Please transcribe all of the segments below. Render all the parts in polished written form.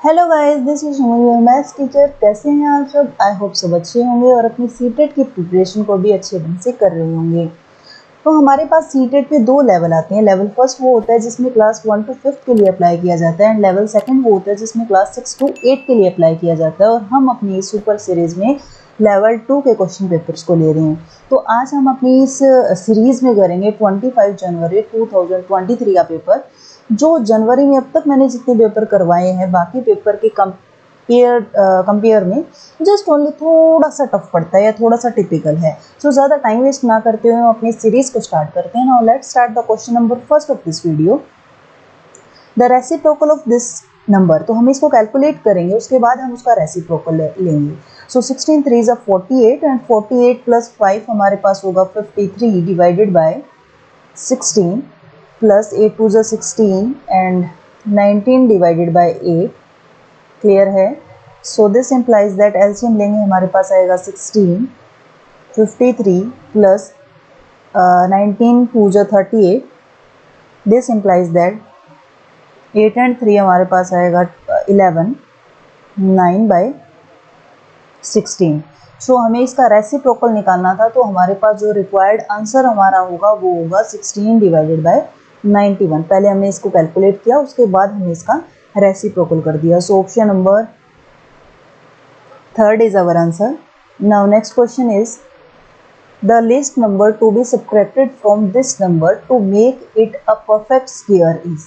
Hello guys, this is your maths teacher. कैसे हैं आप सब? आई होप सब अच्छे होंगे और अपनी सीटेट की प्रिपरेशन को भी अच्छे ढंग से कर रहे होंगे। तो हमारे पास सीटेट पे दो लेवल आते हैं। लेवल फर्स्ट वो होता है जिसमें क्लास 1 to 5 के लिए अप्लाई किया जाता है, एंड लेवल सेकंड वो होता है जिसमें क्लास 6 to 8 के लिए अप्लाई किया जाता है। और हम अपनी सुपर सीरीज में लेवल 2 के क्वेश्चन पेपर्स को ले रहे हैं। तो आज हम अपनी इस सीरीज में करेंगे 25 जनवरी 2023 का पेपर, जो जनवरी में अब तक मैंने जितने पेपर करवाए हैं बाकी पेपर के कंपेयर में जस्ट ओनली थोड़ा सा टफ पड़ता है या थोड़ा सा टिपिकल है। सो ज़्यादा टाइम वेस्ट ना करते हुए हम अपनी सीरीज को स्टार्ट करते हैं। Now let's start the question number first of this video, the reciprocal of this number. तो हम इसको कैलकुलेट करेंगे, उसके बाद हम उसका रेसिप्रोकल लेंगे। सो 16 3 is 48 एंड 48 प्लस 5 हमारे पास होगा 53 divided by 16 plus 8 2 is 16 and 19 divided by 8। Clear है? So this implies that LCM लेंगे, हमारे पास आएगा 16, 53 plus 19 2 is 38। This implies that 8 and 3 हमारे पास आएगा 11, 9 बाय 16। सो हमें इसका रेसिप्रोकल निकालना था, तो हमारे पास जो रिक्वायर्ड आंसर हमारा होगा वो होगा 16 डिवाइडेड बाय 91। पहले हमने इसको कैलकुलेट किया, उसके बाद हमने इसका रेसिप्रोकल कर दिया। So option number third is our answer. Now next question is the least number to be subtracted from this number to make it a perfect square is.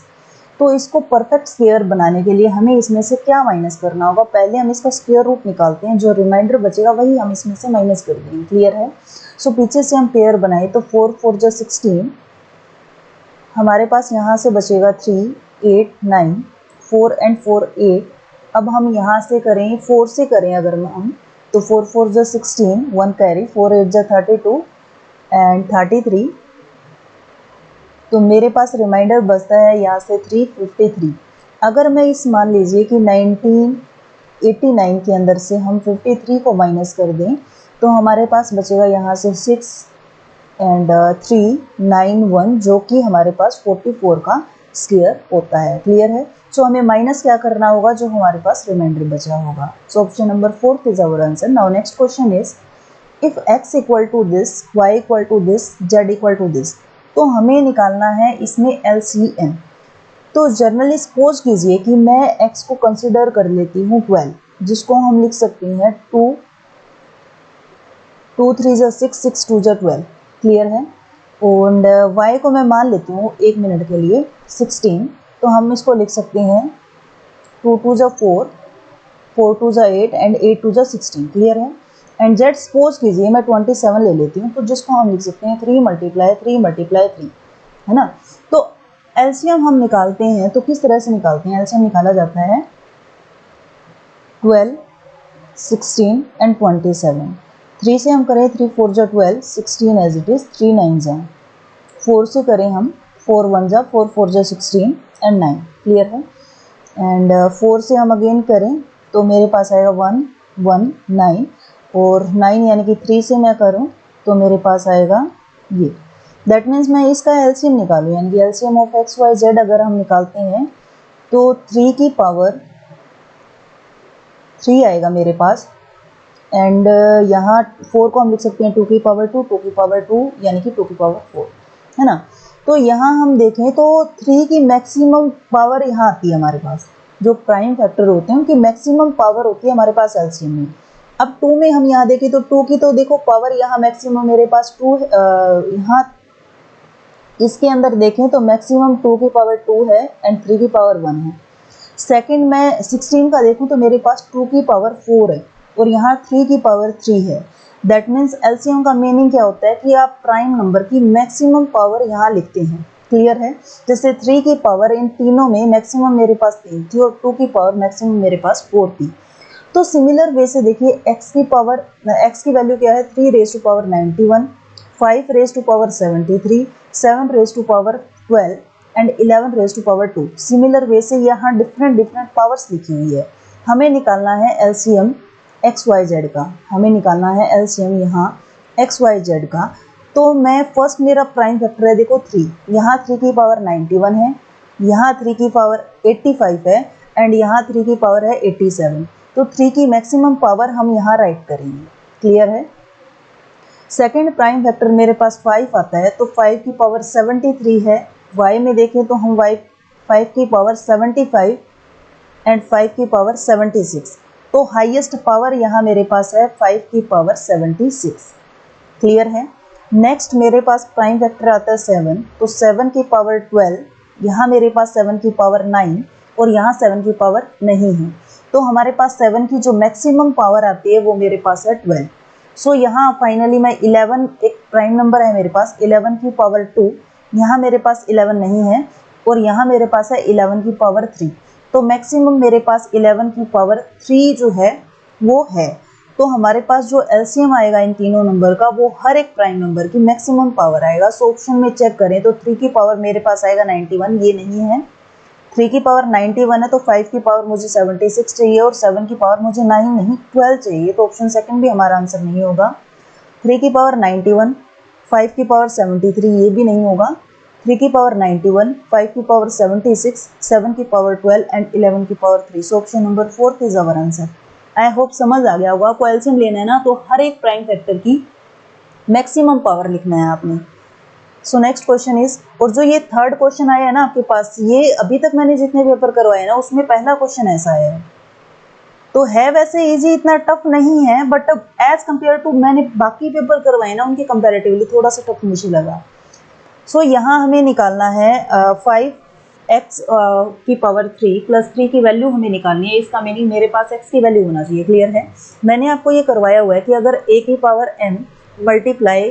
तो इसको परफेक्ट स्क्वायर बनाने के लिए हमें इसमें से क्या माइनस करना होगा? पहले हम इसका स्क्वायर रूट निकालते हैं, जो रिमाइंडर बचेगा वही हम इसमें से माइनस कर देंगे। क्लियर है? सो पीछे से हम पेयर बनाए तो 4 4 जा 16, हमारे पास यहाँ से बचेगा 3 8 9, 4 एंड 4 8। अब हम यहाँ से करें 4 से करें अगर हम, तो 4 4 जा 16, 1 कैरी, 4 8 जा 32 एंड 33। तो मेरे पास रिमाइंडर बचता है यहाँ से 353। अगर मैं इस मान लीजिए कि 1989 के अंदर से हम 53 को माइनस कर दें, तो हमारे पास बचेगा यहाँ से 6 एंड 3 9 1, जो कि हमारे पास 44 का स्क्वायर होता है। क्लियर है? सो हमें माइनस क्या करना होगा? जो हमारे पास रिमाइंडर बचा होगा। So option number 4 is our answer. Now next question is if x equal to this, y equal to this, z equal to this. तो हमें निकालना है इसमें LCM। तो जनरली सपोज कीजिए कि मैं x को कंसिडर कर लेती हूँ 12, जिसको हम लिख सकते हैं 2 2 3 जा 6, 6 2 जा 12। क्लियर है? और y को मैं मान लेती हूँ 1 मिनट के लिए 16, तो हम इसको लिख सकते हैं 2 2 जा 4, 4 2 जा 8 एंड 8 2 जा 16। क्लियर है? एंड z सपोज कीजिए मैं 27 ले लेती हूँ, तो जिसको हम लिख सकते हैं 3 मल्टीप्लाई 3 मल्टीप्लाई 3, है ना? तो एलसीएम हम निकालते हैं, तो किस तरह से निकालते हैं? एलसीएम निकाला जाता है 12, 16 एंड 27। 3 से हम करें 3 4 जा 12, 16 एज इट इज, 3 9 जा। 4 से करें हम 4 1 जा 4 4 जा 16 एंड 9। क्लियर है? एंड 4 से हम अगेन करें तो मेरे पास आएगा 1 1 9, और 9 यानी कि 3 से मैं करूं तो मेरे पास आएगा ये। दैट मीन्स मैं इसका एलसीएम निकालूं, यानी कि LCM of X Y Z अगर हम निकालते हैं तो 3 की पावर 3 आएगा मेरे पास। एंड यहाँ 4 को हम लिख सकते हैं 2 की पावर 2, 2 की पावर 2 यानी कि 2 की पावर 4, है ना? तो यहाँ हम देखें तो 3 की मैक्सिमम पावर यहाँ आती है हमारे पास। जो प्राइम फैक्टर होते हैं उनकी मैक्सिमम पावर होती है हमारे पास एलसीएम में। अब 2 में हम यहाँ देखें तो 2 की तो देखो पावर यहाँ मैक्सिमम मेरे पास 2, यहाँ इसके अंदर देखें तो मैक्सिमम 2 की पावर 2 है एंड 3 की पावर 1 है। सेकंड मैं 16 का देखूं तो मेरे पास 2 की पावर 4 है और यहाँ 3 की पावर 3 है। दैट मीन्स एलसीएम का मीनिंग क्या होता है कि आप प्राइम नंबर की मैक्सिमम पावर यहाँ लिखते हैं। क्लियर है? जैसे 3 की पावर इन तीनों में मैक्सिमम मेरे पास 3 थी और 2 की पावर मैक्सिमम मेरे पास 4 थी। तो सिमिलर वे से देखिए x की वैल्यू क्या है? 3 raise to power 91, 5 raise to power 73, 7 raise to power 12 and 11 raise to power 2। Similar way से यहाँ डिफरेंट पावर्स लिखी हुई है। हमें निकालना है एलसीएम एक्स वाई जेड का। हमें निकालना है एलसीएम यहाँ एक्स वाई जेड का। तो मैं फर्स्ट, मेरा प्राइम फैक्टर है देखो 3, यहाँ 3 की पावर 91 है, यहाँ 3 की पावर 85 है एंड यहाँ 3 की पावर है 87, तो 3 की मैक्सिमम पावर हम यहाँ राइट करेंगे। क्लियर है। सेकेंड प्राइम फैक्टर मेरे पास 5 आता है, तो 5 की पावर 73 है। y में देखें तो हम 5 की पावर 75 एंड 5 की पावर 76, तो हाईएस्ट पावर यहाँ मेरे पास है 5 की पावर 76। क्लियर है। नेक्स्ट मेरे पास प्राइम फैक्टर आता है 7, तो 7 की पावर 12, यहाँ मेरे पास 7 की पावर 9 और यहाँ 7 की पावर नहीं है, तो हमारे पास 7 की जो मैक्सिमम पावर आती है वो मेरे पास है 12। सो यहाँ फाइनली मैं 11, एक प्राइम नंबर है मेरे पास 11 की पावर 2, यहाँ मेरे पास 11 नहीं है और यहाँ मेरे पास है 11 की पावर 3, तो मैक्सिमम मेरे पास 11 की पावर 3 जो है वो है। तो हमारे पास जो एलसीएम आएगा इन तीनों नंबर का वो हर एक प्राइम नंबर की मैक्सिमम पावर आएगा। सो ऑप्शन में चेक करें तो 3 की पावर मेरे पास आएगा 91, ये नहीं है। 3 की पावर 91 है, तो 5 की पावर मुझे 76 चाहिए और 7 की पावर मुझे 9 नहीं 12 चाहिए, तो ऑप्शन सेकंड भी हमारा आंसर नहीं होगा। 3 की पावर 91, 5 की पावर 73, ये भी नहीं होगा। 3 की पावर 91, 5 की पावर 76, 7 की पावर 12 एंड 11 की power 3। So option number 4 is our answer. I hope समझ आ गया होगा। आपको एलसीएम लेना है ना, तो हर एक प्राइम फैक्टर की मैक्सिमम पावर लिखना है आपने। सो नेक्स्ट क्वेश्चन इज, और जो ये थर्ड क्वेश्चन आया है ना आपके पास, ये अभी तक मैंने जितने पेपर करवाए ना उसमें पहला क्वेश्चन ऐसा आया है, तो है वैसे इजी, इतना टफ नहीं है, बट एज कंपेयर टू मैंने बाकी पेपर करवाए ना उनके कंपैरेटिवली थोड़ा सा टफ मुझे लगा। सो यहाँ हमें निकालना है 5x की पावर 3 प्लस 3 की वैल्यू हमें निकालनी है। इसका मीनिंग मेरे पास x की वैल्यू होना चाहिए। क्लियर है। मैंने आपको ये करवाया हुआ है कि अगर a की power n multiply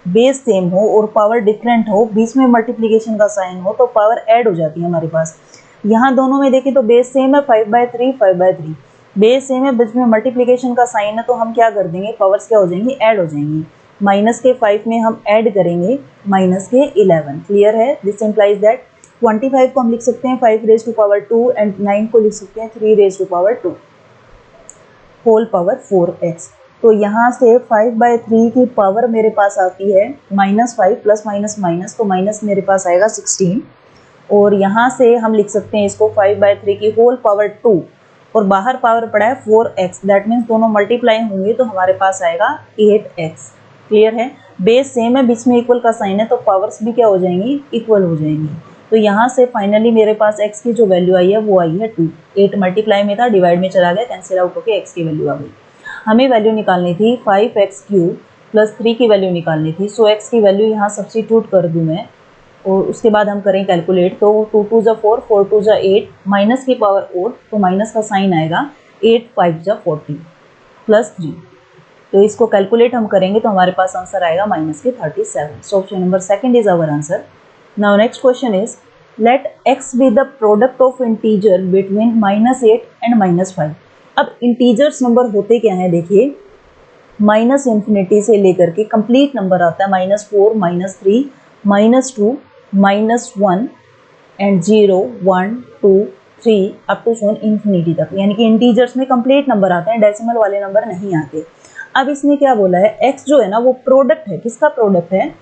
base same हो और पावर डिफरेंट हो, बीच में मल्टीप्लिकेशन का साइन हो, तो पावर ऐड हो जाती है हमारे पास। यहाँ दोनों में देखें तो बेस सेम है, 5/3 5/3, बेस सेम है, बीच में मल्टीप्लिकेशन का साइन है, तो हम क्या कर देंगे, पावर्स क्या हो जाएंगी, ऐड हो जाएंगी। माइनस के 5 में हम ऐड करेंगे माइनस के 11। क्लियर है। दिस इम्प्लाइज दैट 25 को हम लिख सकते हैं 5 रेज टू पावर 2 एंड 9 को लिख सकते हैं 3 raise to power 2 whole power 4x। तो यहाँ से 5/3 की पावर मेरे पास आती है -5 प्लस माइनस माइनस, तो माइनस मेरे पास आएगा 16, और यहाँ से हम लिख सकते हैं इसको 5/3 की होल पावर 2, और बाहर पावर पड़ा है 4x, दैट मीन्स दोनों मल्टीप्लाई होंगे तो हमारे पास आएगा 8x। क्लियर है। बेस सेम है, बीच में इक्वल का साइन है, तो पावर्स भी क्या हो जाएंगी, इक्वल हो जाएंगी। तो यहाँ से फाइनली मेरे पास x की जो वैल्यू आई है वो आई है 2। 8 मल्टीप्लाई में था, डिवाइड में चला गया, कैंसिल आउट होकर x की वैल्यू आ गई। हमें वैल्यू निकालनी थी 5x³ प्लस 3 की वैल्यू निकालनी थी। सो x की वैल्यू यहाँ सब्स्टिट्यूट कर दूँ मैं, और उसके बाद हम करें कैलकुलेट, तो 2 2 जा 4, 4 2 जा 8, माइनस की पावर 8, तो माइनस का साइन आएगा, 8 5 जा 40 प्लस 3, तो इसको कैलकुलेट हम करेंगे तो हमारे पास आंसर आएगा माइनस के 37। So option number second is our answer. Now next question is, let x be the product of integer between -8 and -5। अब इंटीजर्स नंबर होते क्या हैं, देखिए, माइनस इन्फिनिटी से लेकर के कंप्लीट नंबर आता है -4 -3 -2 -1 एंड 0 1 2 3 अप टू सोन इन्फिनिटी तक, यानी कि इंटीजर्स में कंप्लीट नंबर आते हैं, डेसिमल वाले नंबर नहीं आते। अब इसने क्या बोला है, x जो है ना वो प्रोडक्ट है, किसका प्रोडक्ट है,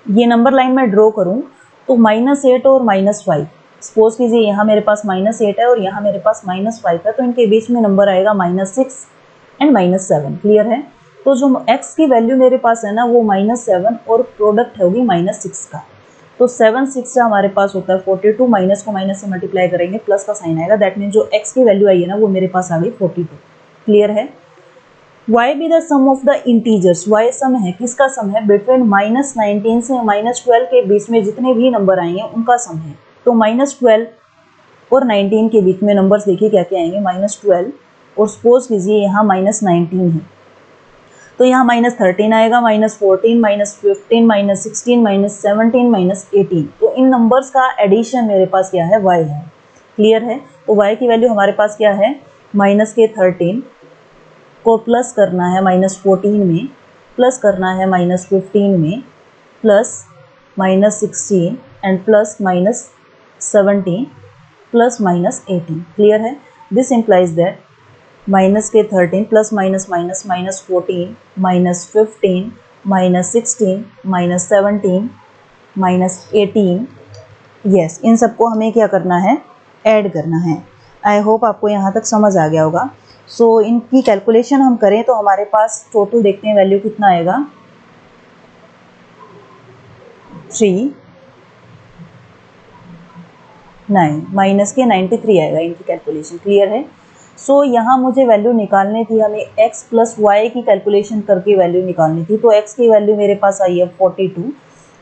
ये नंबर लाइन में ड्रॉ करूं तो -8 और -5, सपोज कीजिए यहाँ मेरे पास -8 है और यहाँ मेरे पास -5 है, तो इनके बीच में नंबर आएगा -6 एंड -7। क्लियर है। तो जो x की वैल्यू मेरे पास है ना वो -7 और प्रोडक्ट होगी -6 का, तो 7 6 से हमारे पास होता है 42, माइनस को माइनस से मल्टीप्लाई करेंगे, प्लस का साइन आएगा, दैट मीन जो x की वैल्यू आई है ना वो मेरे पास आ गई 42। क्लियर है। y be the sum of the integers, y sum है, किसका सम है, बिटवीन -19 से -12 के बीच में जितने भी नंबर आएंगे उनका सम है। तो -12 और 19 के बीच में नंबर्स देखिए क्या क्या आएंगे, -12 और सपोज कीजिए यहाँ -19 है, तो यहाँ -13 आएगा, -14 -15 -16 -17 -18, तो इन नंबर्स का एडिशन मेरे पास क्या है, y है। क्लियर है। तो y की वैल्यू हमारे पास क्या है, -13 को प्लस करना है -14 में, प्लस करना है -15 में, plus -16 and plus -17 plus -18। Clear है। This implies that -13 plus minus minus -14 -15 -16 -17 -18, yes, इन सबको हमें क्या करना है, ऐड करना है। आई होप आपको यहाँ तक समझ आ गया होगा। सो इनकी कैलकुलेशन हम करें तो हमारे पास टोटल देखते हैं वैल्यू कितना आएगा, 3 9 माइनस के 93 आएगा इनकी कैलकुलेशन। क्लियर है। सो यहाँ मुझे वैल्यू निकालनी थी, हमें x प्लस वाई की कैलकुलेशन करके वैल्यू निकालनी थी। तो x की वैल्यू मेरे पास आई है 42।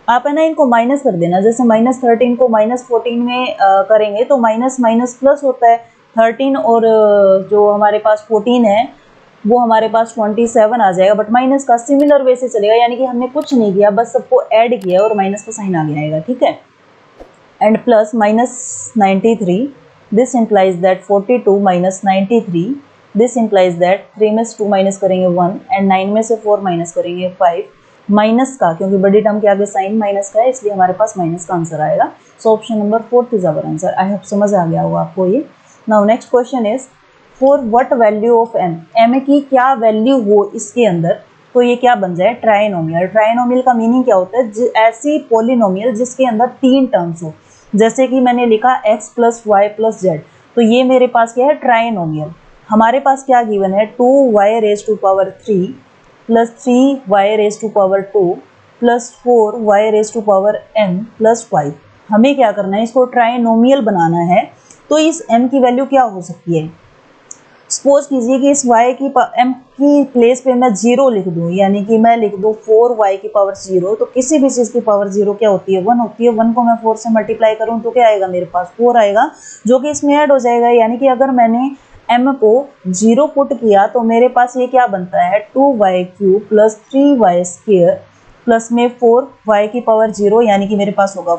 आप है ना इनको माइनस कर देना, जैसे -13 को -14 में करेंगे तो माइनस माइनस प्लस होता है। 13 और जो हमारे पास 14 है वो हमारे पास 27 आ जाएगा, बट माइनस का सिमिलर वे से चलेगा, यानी कि हमने कुछ नहीं किया, बस सबको ऐड किया और माइनस का साइन आगे आएगा। ठीक है। And plus -93, this implies that 42 minus 93, this implies that 3 में से 2 माइनस करेंगे 1 एंड 9 में से 4 माइनस करेंगे 5, माइनस का, क्योंकि बड़ी टर्म के आगे साइन माइनस का है इसलिए हमारे पास माइनस का आंसर आएगा। So option number 4 is our answer. I hope समझ आ गया होगा आपको ये। Now next question is for what value of m, m की क्या वैल्यू हो इसके अंदर तो ये क्या बन जाए, ट्राइनोमियल। ट्राइनोमियल का मीनिंग क्या होता है, ऐसी पॉलिनोमियल जिसके अंदर 3 टर्म्स हो। जैसे कि मैंने लिखा x plus Y plus Z, तो ये मेरे पास क्या है, ट्राइनोमियल। हमारे पास क्या गिवन है, 2y raise to power 3 plus 3y raise to power 2 plus 4y raise to power m plus 5। हमें क्या करना है, इसको ट्राइनोमियल बनाना है। तो इस m की वैल्यू क्या हो सकती है, सपोज कीजिए कि इस y की m की प्लेस पे मैं 0 लिख दूं, यानी कि मैं लिख दूं 4y की पावर 0, तो किसी भी चीज़ की पावर 0 क्या होती है, 1 होती है। 1 को मैं 4 से मल्टीप्लाई करूं तो क्या आएगा, मेरे पास 4 आएगा, जो कि इसमें ऐड हो जाएगा। यानी कि अगर मैंने m को 0 पुट किया तो मेरे पास ये क्या बनता है, 2y cube plus 3y square plus में 4y की पावर 0, यानी कि मेरे पास होगा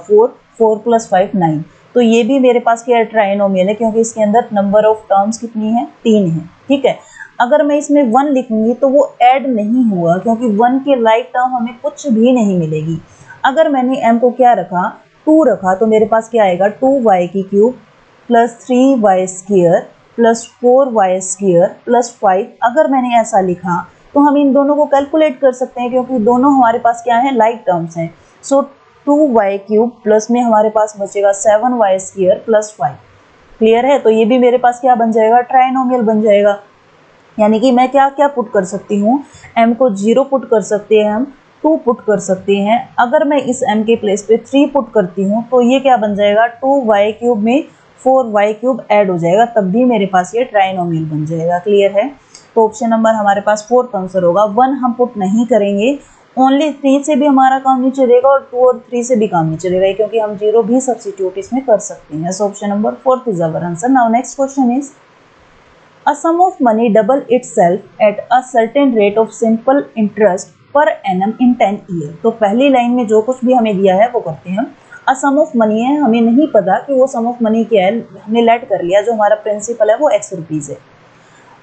4 प्लस 5 9। तो ये भी मेरे पास क्या है, ट्राइनोमियल है, क्योंकि इसके अंदर नंबर ऑफ टर्म्स कितनी है, 3 है। ठीक है। अगर मैं इसमें 1 लिखूंगी तो वो ऐड नहीं हुआ, क्योंकि 1 के लाइक टर्म हमें कुछ भी नहीं मिलेगी। अगर मैंने m को क्या रखा, 2 रखा, तो मेरे पास क्या आएगा, 2y की cube plus 3y square plus 4y square plus 5। अगर मैंने ऐसा लिखा तो हम इन दोनों को कैलकुलेट कर सकते हैं, क्योंकि दोनों हमारे पास क्या है, लाइक टर्म्स हैं। सो 2y क्यूब प्लस में हमारे पास बचेगा 7y स्क्वायर प्लस 5। क्लियर है। तो ये भी मेरे पास क्या बन जाएगा, ट्राइनोमियल बन जाएगा। यानी कि मैं क्या क्या पुट कर सकती हूँ, m को 0 पुट कर सकते हैं हम, 2 पुट कर सकते हैं। अगर मैं इस m के प्लेस पे 3 पुट करती हूँ तो ये क्या बन जाएगा, 2y क्यूब में 4y क्यूब ऐड हो जाएगा, तब भी मेरे पास ये ट्राइनोमियल बन जाएगा। क्लियर है। तो ऑप्शन नंबर हमारे पास 4 आंसर होगा। 1 हम पुट नहीं करेंगे, ओनली 3 से भी हमारा काम नहीं चलेगा और 2 और 3 से भी काम नहीं चलेगा, क्योंकि हम 0 भी सब्स्टिट्यूट इसमें कर सकते हैं। So option number 4 is our answer. Now next question is a sum of money double itself at a certain rate of simple interest per annum in 10 year. तो पहली लाइन में जो कुछ भी हमें दिया है वो करते हैं। अ सम ऑफ मनी है, हमें नहीं पता कि वो सम ऑफ मनी क्या है, हमने लेट कर लिया, जो हमारा प्रिंसिपल है वो x रुपीज़ है।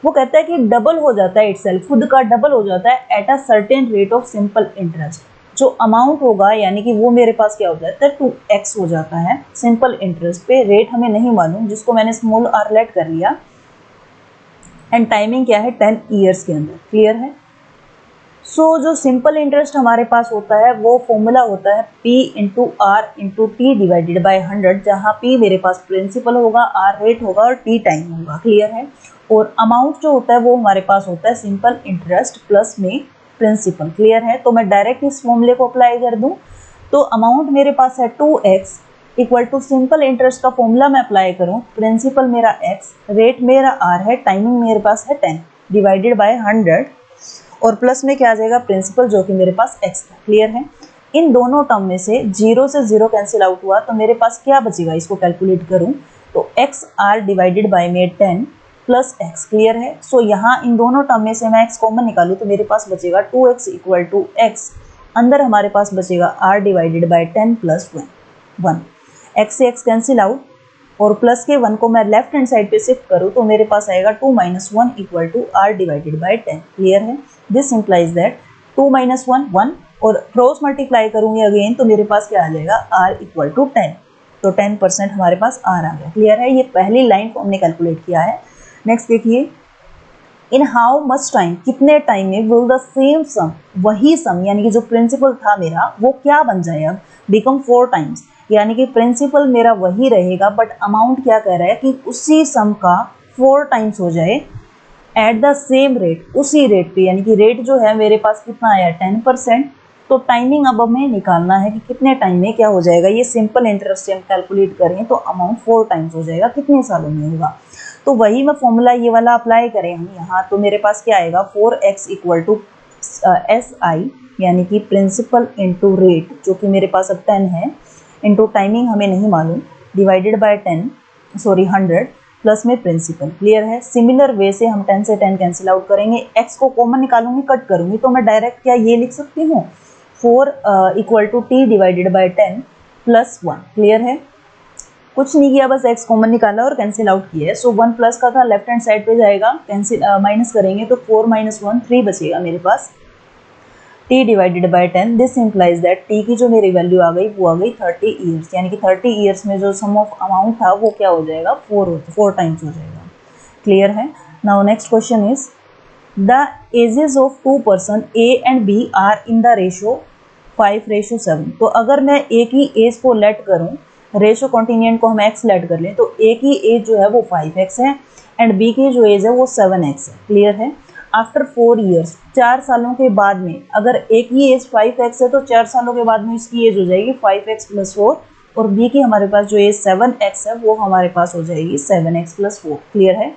वो कहता है कि डबल हो जाता है इटसेल्फ, खुद का डबल हो जाता है eight a certain rate of simple interest. जो अमाउंट होगा यानी कि वो मेरे पास क्या हो जाता है, 2x हो जाता है सिंपल इंटरेस्ट पे। रेट हमें नहीं मालूम, जिसको मैंने स्मॉल आर लेट कर लिया, एंड टाइमिंग क्या है, 10 ईयर्स के अंदर। क्लियर है। सो जो सिंपल इंटरेस्ट हमारे पास होता है वो फॉर्मूला होता है P into R into T divided by 100, जहाँ P मेरे पास प्रिंसिपल होगा, R रेट होगा और T टाइम होगा। क्लियर है। और अमाउंट जो होता है वो हमारे पास होता है सिंपल इंटरेस्ट प्लस में प्रिंसिपल। क्लियर है। तो मैं डायरेक्ट इस फॉर्मूले को अप्लाई कर दूं तो अमाउंट मेरे पास है 2x equal to simple interest का फॉर्मूला मैं अप्लाई करूं, प्रिंसिपल मेरा x, रेट मेरा r है, टाइमिंग मेरे पास है 10 डिवाइडेड बाय 100 और प्लस में क्या आ जाएगा, प्रिंसिपल जो कि मेरे पास x था। क्लियर है। इन दोनों टर्म में से 0 से 0 कैंसिल आउट हुआ तो मेरे पास क्या बचेगा, इसको कैलकुलेट करूं तो x r डिवाइडेड बाय में 10 प्लस x। क्लियर है। सो यहाँ इन दोनों टर्म में से मैं x कॉमन निकालूं तो मेरे पास बचेगा 2x इक्वल टू x, अंदर हमारे पास बचेगा r divided by 10 plus 1। x से x कैंसिल आउट और प्लस के 1 को मैं लेफ्ट हैंड साइड पे शिफ्ट करूँ तो मेरे पास आएगा 2 minus 1 equal to r divided by 10। Clear है। दिस इंप्लाइज दैट 2 माइनस 1 1 और क्रॉस मल्टीप्लाई करूंगी अगेन तो मेरे पास क्या आ जाएगा, r इक्वल टू 10। तो 10% हमारे पास r आ गया। क्लियर है। ये पहली लाइन को हमने कैलकुलेट किया है। नेक्स्ट देखिए, इन हाउ मच टाइम, कितने टाइम में विल द सेम सम, वही सम यानी कि जो प्रिंसिपल था मेरा वो क्या बन जाए अब, बिकम 4 टाइम्स, यानी कि प्रिंसिपल मेरा वही रहेगा बट अमाउंट क्या कह रहा है कि उसी सम का 4 टाइम्स हो जाए एट द सेम रेट, उसी रेट पे, यानी कि रेट जो है मेरे पास कितना आया 10%। तो टाइमिंग अब हमें निकालना है कि कितने टाइम में क्या हो जाएगा। ये सिंपल इंटरेस्ट से हम कैलकुलेट करें तो अमाउंट 4 टाइम्स हो जाएगा, कितने सालों में होगा। तो वही मैं फॉर्मूला ये वाला अप्लाई करें हम यहाँ, तो मेरे पास क्या आएगा 4x इक्वल टू SI यानी कि प्रिंसिपल इंटू रेट जो कि मेरे पास अब 10 है, इंटू टाइमिंग हमें नहीं मालूम, डिवाइडेड बाय 100 प्लस में प्रिंसिपल। क्लियर है। सिमिलर वे से हम 10 से 10 कैंसिल आउट करेंगे, x को कॉमन निकालूंगी, कट करूंगी, तो मैं डायरेक्ट क्या ये लिख सकती हूँ 4 equal to t divided by 10 plus 1। Clear है। कुछ नहीं किया, बस x कॉमन निकाला और कैंसिल आउट किया है। सो 1 प्लस का था, लेफ्ट हैंड साइड पे जाएगा, कैंसिल माइनस करेंगे तो 4 माइनस 1 3 बचेगा मेरे पास, t divided by 10। This implies that t की जो मेरी वैल्यू आ गई वो आ गई 30 ईयर्स, यानी कि 30 ईयर्स में जो सम ऑफ अमाउंट था वो क्या हो जाएगा 4 टाइम्स हो जाएगा। क्लियर है। Now next question is the ages of 2 person A and B are in the ratio 5:7। तो अगर मैं A की एज को लेट करूं, रेशो कॉन्टिन्यूएंट को हम x लेट कर लें, तो A की एज जो है वो 5x है एंड B की जो एज है वो 7x है। क्लियर है। आफ्टर 4 ईयर्स, 4 सालों के बाद में, अगर A की एज 5x है तो 4 सालों के बाद में इसकी एज हो जाएगी 5x प्लस 4 और B की हमारे पास जो एज 7x है वो हमारे पास हो जाएगी 7x प्लस 4। क्लियर है।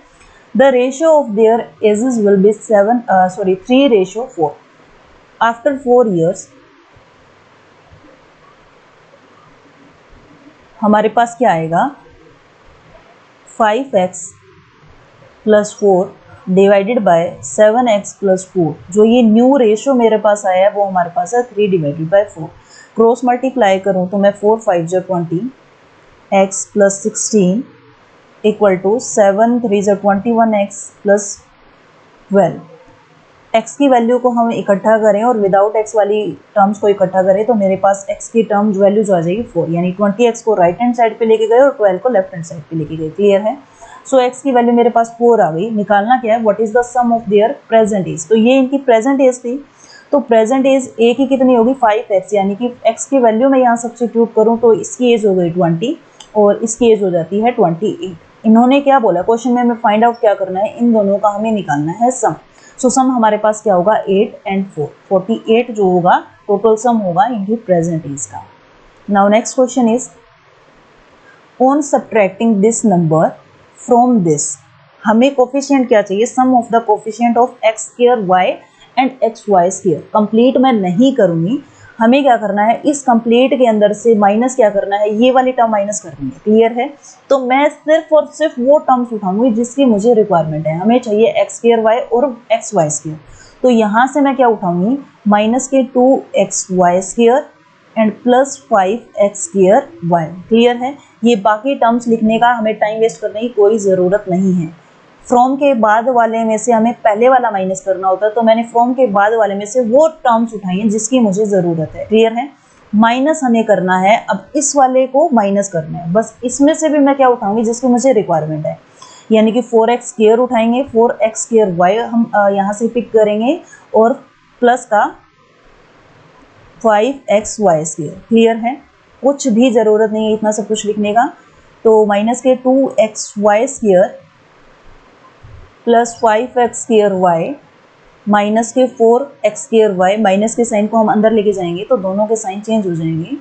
The ratio of their ages will be 3:4. After 4 years, हमारे पास क्या आएगा 5x plus 4 divided by 7x plus 4। जो ये न्यू रेशो मेरे पास आया है वो हमारे पास है 3 डिवाइडेड बाय 4। क्रॉस मल्टीप्लाई करूँ तो मैं 4 5 जो 20 x प्लस 16 इक्वल टू 7 3 जो 21x प्लस 12। x की वैल्यू को हम इकट्ठा करें और विदाउट x वाली टर्म्स को इकट्ठा करें तो मेरे पास x की टर्म वैल्यू जो आ जाएगी 4, यानी 20x को राइट हैंड साइड पे लेके गए और 12 को लेफ्ट हैंड साइड पे लेके गए। क्लियर है। सो x की वैल्यू मेरे पास 4 आ गई। निकालना क्या है, what is the sum of their present age. तो ये इनकी प्रेजेंट एज थी, तो प्रेजेंट एज a की कितनी होगी 5x, यानी कि x की वैल्यू मैं यहाँ सब्स्टिट्यूट करूँ तो इसकी एज हो गई 20 और इसकी एज हो जाती है 28। इन्होंने क्या बोला क्वेश्चन में, हमें फाइंड आउट क्या करना है, इन दोनों का हमें निकालना है सम। सो सम हमारे पास क्या होगा 8 एंड 4, 48 जो होगा टोटल सम होगा इनकी प्रेजेंट एज का। Now next question is on subtracting this number from this, हमें कोफिशिएंट क्या चाहिए, sum of the coefficient of x square y and xy square. Complete मैं नहीं करूंगी, हमें क्या करना है इस कंप्लीट के अंदर से माइनस क्या करना है, ये वाली टर्म माइनस करनी है। क्लियर है। तो मैं सिर्फ और सिर्फ वो टर्म्स उठाऊंगी जिसकी मुझे रिक्वायरमेंट है। हमें चाहिए x स्क्वायर y और xy स्क्वायर, तो यहाँ से मैं क्या उठाऊंगी माइनस के 2xy square and plus 5x square y। Clear है। ये बाकी टर्म्स लिखने का हमें टाइम वेस्ट करने की कोई ज़रूरत नहीं है। फ्रॉम के बाद वाले में से हमें पहले वाला माइनस करना होता है, तो मैंने फ्रॉम के बाद वाले में से वो टर्म्स उठाई हैं जिसकी मुझे ज़रूरत है। क्लियर है। माइनस हमें करना है, अब इस वाले को माइनस करना है, बस इसमें से भी मैं क्या उठाऊंगी जिसकी मुझे रिक्वायरमेंट है, यानी कि 4x स्क्वायर उठाएंगे, 4x स्क्वायर y हम यहाँ से पिक करेंगे और प्लस का 5xy स्क्वायर। क्लियर है। कुछ भी ज़रूरत नहीं है इतना सब कुछ लिखने का। तो माइनस के 2xy square plus 5x square y minus के 4x स्क्वायर y, माइनस के साइन को हम अंदर लेके जाएंगे तो दोनों के साइन चेंज हो जाएंगे।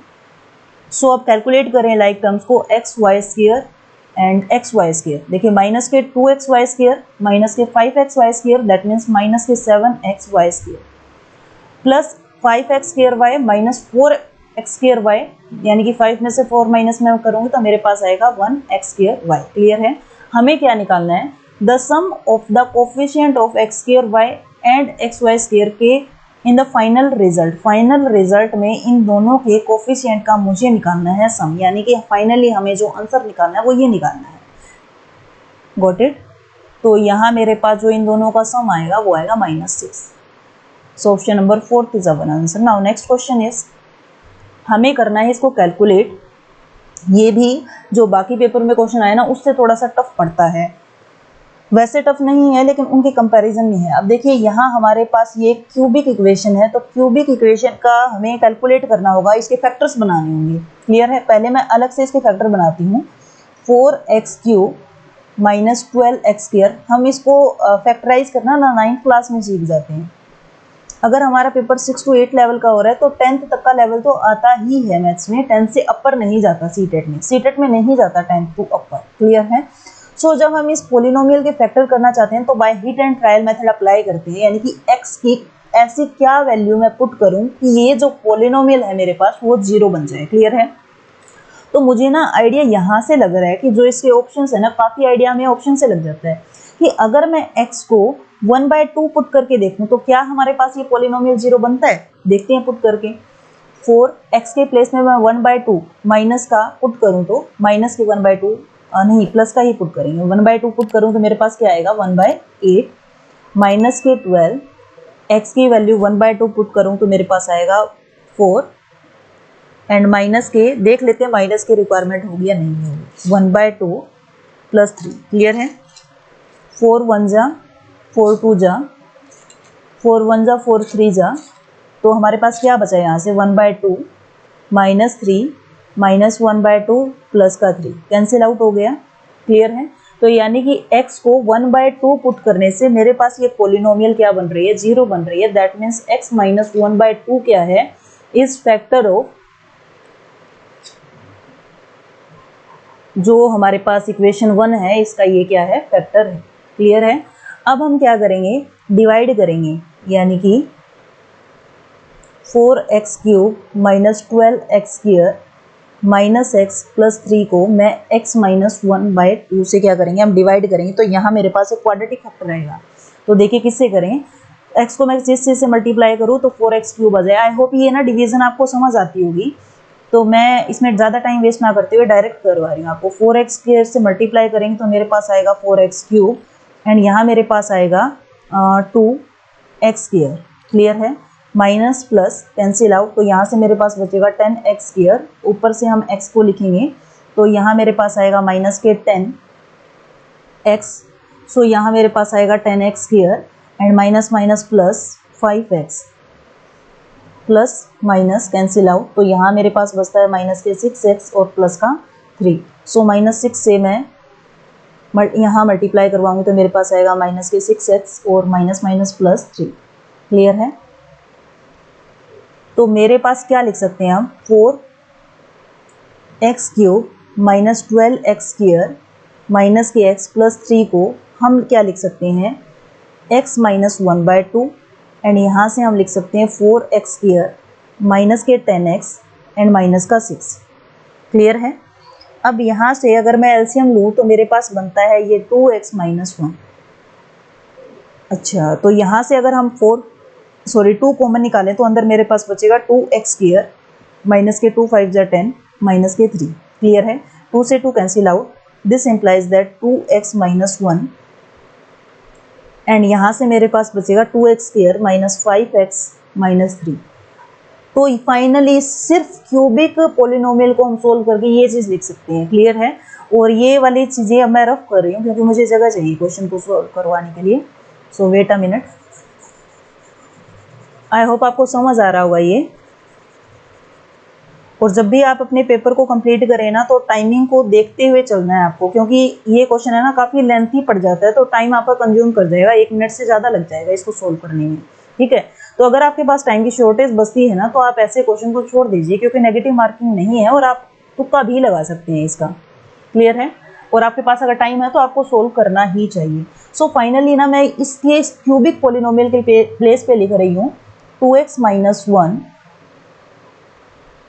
सो अब कैलकुलेट करें लाइक टर्म्स को xy square and xy square. देखिए माइनस के 2xy स्क्वायर माइनस के 5xy square, that means minus के 7xy square plus 5x square y minus 4x square y, यानी कि 5 में से 4 माइनस में करूँगी तो मेरे पास आएगा 1x स्क्वायर y। क्लियर है। हमें क्या निकालना है, the sum of the coefficient of x square y and xy square के in the final result. Final result में इन दोनों के कोफिशिएंट का मुझे निकालना है सम, यानी कि फाइनली हमें जो आंसर निकालना है वो ये निकालना है। Got it. तो यहाँ मेरे पास जो इन दोनों का सम आएगा वो आएगा -6। सो option number 4 is our answer. Now next question is, हमें करना है इसको कैलकुलेट। ये भी जो बाकी पेपर में क्वेश्चन आया ना उससे थोड़ा सा टफ पड़ता है, वैसे टफ नहीं है लेकिन उनके कंपैरिजन में है। अब देखिए यहाँ हमारे पास ये क्यूबिक इक्वेशन है, तो क्यूबिक इक्वेशन का हमें कैलकुलेट करना होगा, इसके फैक्टर्स बनाने होंगे। क्लियर है? पहले मैं अलग से इसके फैक्टर बनाती हूँ। 4x³ माइनस 12x², हम इसको फैक्टराइज करना ना 9th क्लास में सीख जाते हैं। अगर हमारा पेपर 6 to 8 लेवल का हो रहा है तो 10th तक का लेवल तो आता ही है मैथ्स में, 10th से अपर नहीं जाता सीटेट में, सीटेट में नहीं जाता 10th टू अपर। क्लियर है? सो जब हम इस पोलिनोमियल के फैक्टर करना चाहते हैं तो by hit and trial method apply करते हैं, यानी कि x की ऐसी क्या वैल्यू मैं पुट करूं कि ये जो पोलिनोमियल है मेरे पास वो 0 बन जाए। क्लियर है? तो मुझे ना आइडिया यहाँ से लग रहा है कि जो इसके ऑप्शंस है ना, काफ़ी आइडिया हमें ऑप्शन से लग जाता है कि अगर मैं x को 1/2 पुट करके देखूं तो क्या हमारे पास ये पोलिनोमियल 0 बनता है। देखते हैं पुट करके। 4x के प्लेस में मैं 1/2 माइनस का पुट करूं तो माइनस के 1/2 नहीं, प्लस का ही पुट करेंगे। 1/2 पुट करूं तो मेरे पास क्या आएगा 1/8 माइनस के 12, x की वैल्यू 1/2 पुट करूं तो मेरे पास आएगा 4 एंड माइनस के देख लेते हैं माइनस के रिक्वायरमेंट होगी या नहीं होगी। 1/2 प्लस 3। क्लियर है? 4 1 जा 4 2 जा 4 1 जा 4 3 जा, तो हमारे पास क्या बचा यहाँ से 1/2 माइनस 3 माइनस 1/2 प्लस का 3 कैंसिल आउट हो गया। क्लियर है? तो यानी कि x को 1/2 पुट करने से मेरे पास ये पोलिनोमियल क्या बन रही है 0 बन रही है। दैट मीन्स x माइनस 1/2 क्या है, इज फैक्टर ऑफ जो हमारे पास इक्वेशन 1 है, इसका ये क्या है फैक्टर है। क्लियर है? अब हम क्या करेंगे डिवाइड करेंगे, यानी कि 4x³ minus 12x² minus x plus 3 को मैं x माइनस 1/2 से क्या करेंगे हम डिवाइड करेंगे, तो यहाँ मेरे पास एक क्वाड्रेटिक फैक्टर रहेगा। तो देखिए किससे करें, x को मैं जिस चीज़ से मल्टीप्लाई करूँ तो 4x³ आ जाए। आई होप ये ना डिवीजन आपको समझ आती होगी, तो मैं इसमें ज़्यादा टाइम वेस्ट ना करते हुए डायरेक्ट करवा रही हूँ आपको। 4x² से मल्टीप्लाई करेंगे तो मेरे पास आएगा 4x³ एंड यहाँ मेरे पास आएगा 2x²। क्लियर है? माइनस प्लस कैंसिल आउट, तो यहाँ से मेरे पास बचेगा 10x², ऊपर से हम x को लिखेंगे तो यहाँ मेरे पास आएगा माइनस के 10x, सो यहाँ मेरे पास आएगा 10x² and minus minus plus 5x plus minus cancel out, तो यहाँ मेरे पास बचता है माइनस के 6x और प्लस का 3। सो माइनस 6 से मैं यहाँ मल्टीप्लाई करवाऊंगी तो मेरे पास आएगा माइनस के 6x और माइनस माइनस प्लस 3। क्लियर है? तो मेरे पास क्या लिख सकते हैं हम 4x³ माइनस 12x² माइनस के x प्लस 3 को हम क्या लिख सकते हैं x माइनस 1/2 एंड यहाँ से हम लिख सकते हैं 4x² माइनस के 10x एंड माइनस का 6। क्लियर है? अब यहाँ से अगर मैं एलसीएम लूँ तो मेरे पास बनता है ये 2x माइनस 1। अच्छा, तो यहाँ से अगर हम 2 कॉमन निकालें तो अंदर मेरे पास बचेगा 2x² माइनस के 2 5 जा 10 माइनस के 3। क्लियर है? 2 से 2 cancel out, this implies that 2x minus 1 and यहाँ से मेरे पास बचेगा 2x² माइनस 5x माइनस 3। तो फाइनली सिर्फ क्यूबिक पोलिनोमियल को हम सोल्व करके ये चीज़ लिख सकते हैं। क्लियर है? और ये वाली चीज़ें अब मैं रफ कर रही हूँ क्योंकि मुझे जगह चाहिए क्वेश्चन को सोल्व करवाने के लिए। So wait a minute. I hope आपको समझ आ रहा होगा ये। और जब भी आप अपने पेपर को कंप्लीट करें ना तो टाइमिंग को देखते हुए चलना है आपको, क्योंकि ये क्वेश्चन है ना काफ़ी लेंथी पड़ जाता है, तो टाइम आपका कंज्यूम कर जाएगा, 1 मिनट से ज़्यादा लग जाएगा इसको सोल्व करने में। ठीक है? तो अगर आपके पास टाइम की शॉर्टेज बचती है ना तो आप ऐसे क्वेश्चन को छोड़ दीजिए, क्योंकि नेगेटिव मार्किंग नहीं है और आप तुक्का भी लगा सकते हैं इसका। क्लियर है? और आपके पास अगर टाइम है तो आपको सोल्व करना ही चाहिए। सो फाइनली ना मैं इसके क्यूबिक पोलिनोमियल के प्लेस पे लिख रही हूँ 2x minus 1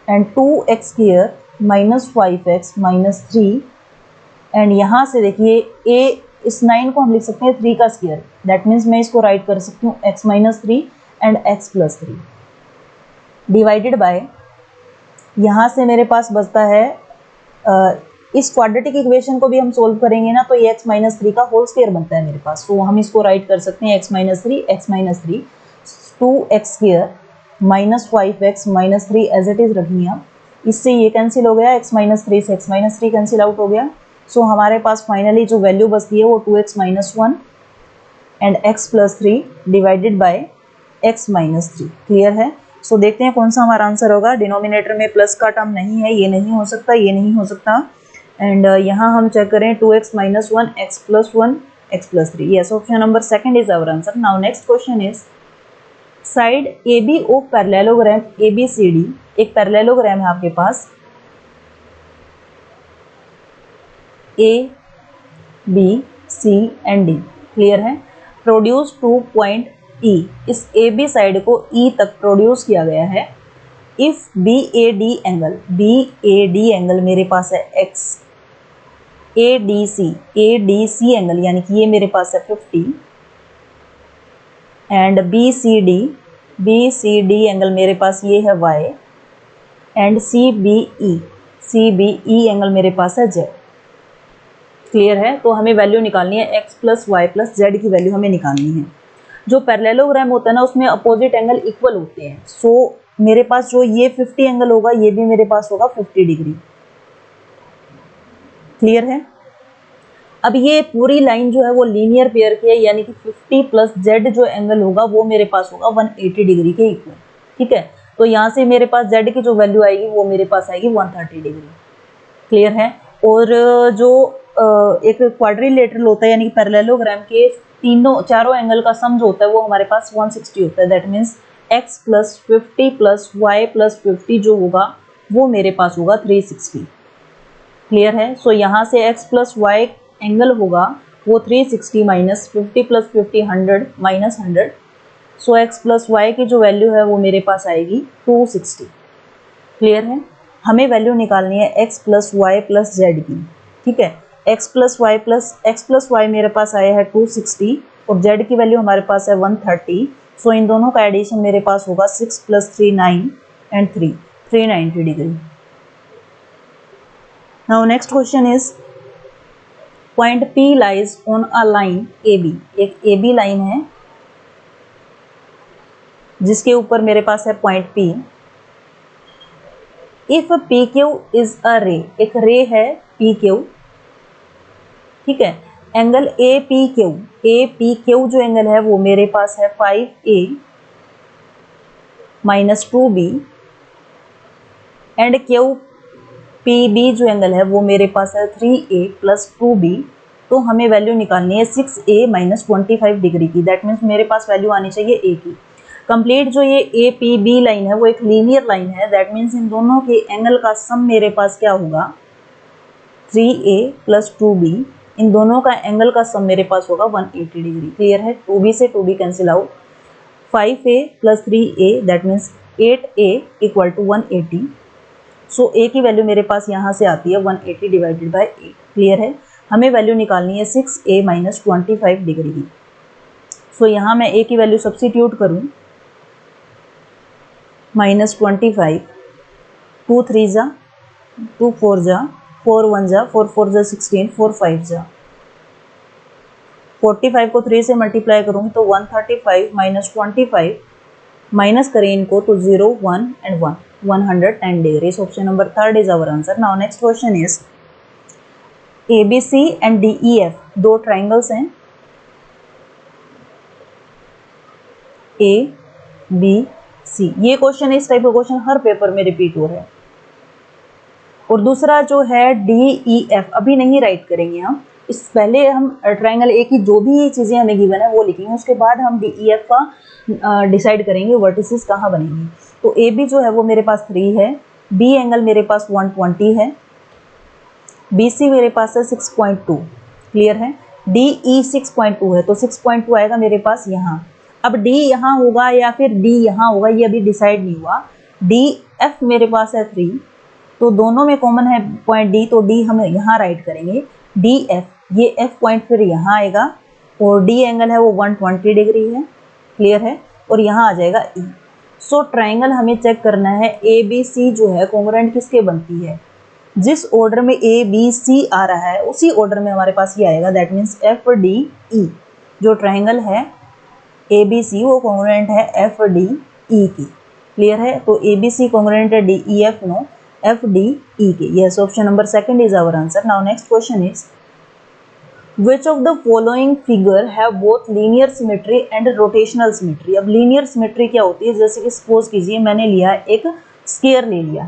and 2x² minus 5x minus 3 and यहाँ से देखिए a इस 9 को हम लिख सकते हैं 3 का स्क्वायर। दैट मीन्स मैं इसको राइट कर सकती हूँ x minus 3 and x plus 3 divided by, यहाँ से मेरे पास बचता है इस क्वाड्रेटिक इक्वेशन को भी हम सोल्व करेंगे ना तो ये x माइनस 3 का होल स्क्वायर बनता है मेरे पास। तो हम इसको राइट कर सकते हैं x minus 3 2x² minus 5x minus 3 as it is रखेंगे आप। इससे ये कैंसिल हो गया, x माइनस 3 से x माइनस 3 कैंसिल आउट हो गया सो हमारे पास फाइनली जो वैल्यू बचती है वो 2x minus 1 and x plus 3 divided by x minus 3। Clear है? सो देखते हैं कौन सा हमारा आंसर होगा। डिनोमिनेटर में प्लस का टर्म नहीं है, ये नहीं हो सकता, ये नहीं हो सकता। एंड यहाँ हम चेक करें 2x minus 1 x plus 1 x plus 3। Yes, option number second is our answer. Now next question is side A B of parallelogram ABCD, एक पैरेललोग्राम है आपके पास A B C and D। Clear है? Produce to point E, इस AB side को E तक produce किया गया है। इफ BAD एंगल मेरे पास है X, ADC एंगल यानी कि ये मेरे पास है 50 एंड BCD एंगल मेरे पास ये है Y एंड CBE एंगल मेरे पास है Z। क्लियर है? तो हमें वैल्यू निकालनी है x plus Y plus Z की वैल्यू हमें निकालनी है। जो पैरेललोग्राम होता है ना उसमें अपोजिट एंगल इक्वल होते हैं। सो मेरे पास जो ये 50 एंगल होगा ये भी मेरे पास होगा 50 डिग्री। क्लियर है? अब ये पूरी लाइन जो है वो लीनियर पेयर की है, यानी कि 50 प्लस जेड जो एंगल होगा वो मेरे पास होगा 180 डिग्री के इक्वल। ठीक है? तो यहाँ से मेरे पास जेड की जो वैल्यू आएगी वो मेरे पास आएगी 130 डिग्री। क्लियर है? और जो एक क्वाड्रिलेटरल होता है यानी कि पैरेललोग्राम के चारों एंगल का सम जो होता है वो हमारे पास 160 होता है। That means x plus 50 plus Y plus 50 जो होगा वो मेरे पास होगा 360। क्लियर है? सो यहाँ से x प्लस वाई एंगल होगा वो 360 माइनस 50 प्लस 50 100 माइनस 100। सो x प्लस वाई की जो वैल्यू है वो मेरे पास आएगी 260। क्लियर है? हमें वैल्यू निकालनी है x plus Y plus Z की। ठीक है? x प्लस वाई मेरे पास आया है 260 और z की वैल्यू हमारे पास है 130। सो इन दोनों का एडिशन मेरे पास होगा 6 plus 3 9 and 3 390 degree. Now next question is point P lies on a line AB, एक AB लाइन है जिसके ऊपर मेरे पास है point P। If PQ is a रे, एक रे है PQ। ठीक है? एंगल APQ जो एंगल है वो मेरे पास है 5A minus 2B and QPB जो एंगल है वो मेरे पास है 3A प्लस 2B। तो हमें वैल्यू निकालनी है 6A माइनस 25 डिग्री की। दैट मीन्स मेरे पास वैल्यू आनी चाहिए A की। कंप्लीट जो ये APB लाइन है वो एक लीनियर लाइन है। दैट मीन्स इन दोनों के एंगल का सम मेरे पास क्या होगा 3A प्लस 2B। इन दोनों का एंगल का सम मेरे पास होगा 180 डिग्री। क्लियर है? 2B से 2B cancel out. 5A plus 3A that means 8A equal to 180। So A की वैल्यू मेरे पास यहाँ से आती है 180 डिवाइडेड बाई 8। क्लियर है? हमें वैल्यू निकालनी है 6A माइनस 25 डिग्री की। सो यहाँ मैं A की वैल्यू सब्सटीट्यूट करूँ माइनस 25, 2 3 जा 2 4 जा 4 1 जा 4 4 जा 16 4 5 जा 45 को 3 से मल्टीप्लाई करूँगी तो 135 माइनस 25 माइनस करें इनको तो 0 1 and 1 110 degree. Option number third is our answer. Now next question is ABC and DEF दो ट्राइंगल्स हैं ABC। ये क्वेश्चन इस टाइप का क्वेश्चन हर पेपर में रिपीट हो रहा है। और दूसरा जो है DEF अभी नहीं राइट करेंगे हम, इस पहले हम ट्राइंगल ए की जो भी चीज़ें हमें गिवन है वो लिखेंगे, उसके बाद हम DEF का डिसाइड करेंगे वर्टिसेस कहाँ बनेंगे। तो AB जो है वो मेरे पास 3 है, B एंगल मेरे पास 120 है, BC मेरे पास है 6.2। क्लियर है? DE 6.2 है तो 6.2 आएगा मेरे पास यहाँ। अब D यहाँ होगा या फिर D यहाँ होगा ये अभी डिसाइड नहीं हुआ। DF मेरे पास है 3 तो दोनों में कॉमन है पॉइंट D, तो D हम यहाँ राइट करेंगे DF। ये F पॉइंट फिर यहाँ आएगा और D एंगल है वो 120 डिग्री है। क्लियर है? और यहाँ आ जाएगा E। सो ट्राइंगल हमें चेक करना है ABC जो है कॉन्ग्रुएंट किसके बनती है। जिस ऑर्डर में ABC आ रहा है उसी ऑर्डर में हमारे पास ये आएगा। दैट मीन्स FDE जो ट्राइंगल है ABC वो कॉन्ग्रुएंट है FDE की। क्लियर है? तो ABC कॉन्ग्रुएंट है DEF no F D E के। Yes, option number second is our answer. Now next question is which of the following figure have both linear symmetry and rotational symmetry. अब linear symmetry क्या होती है, जैसे कि suppose कीजिए मैंने लिया एक स्क्वायर ले लिया,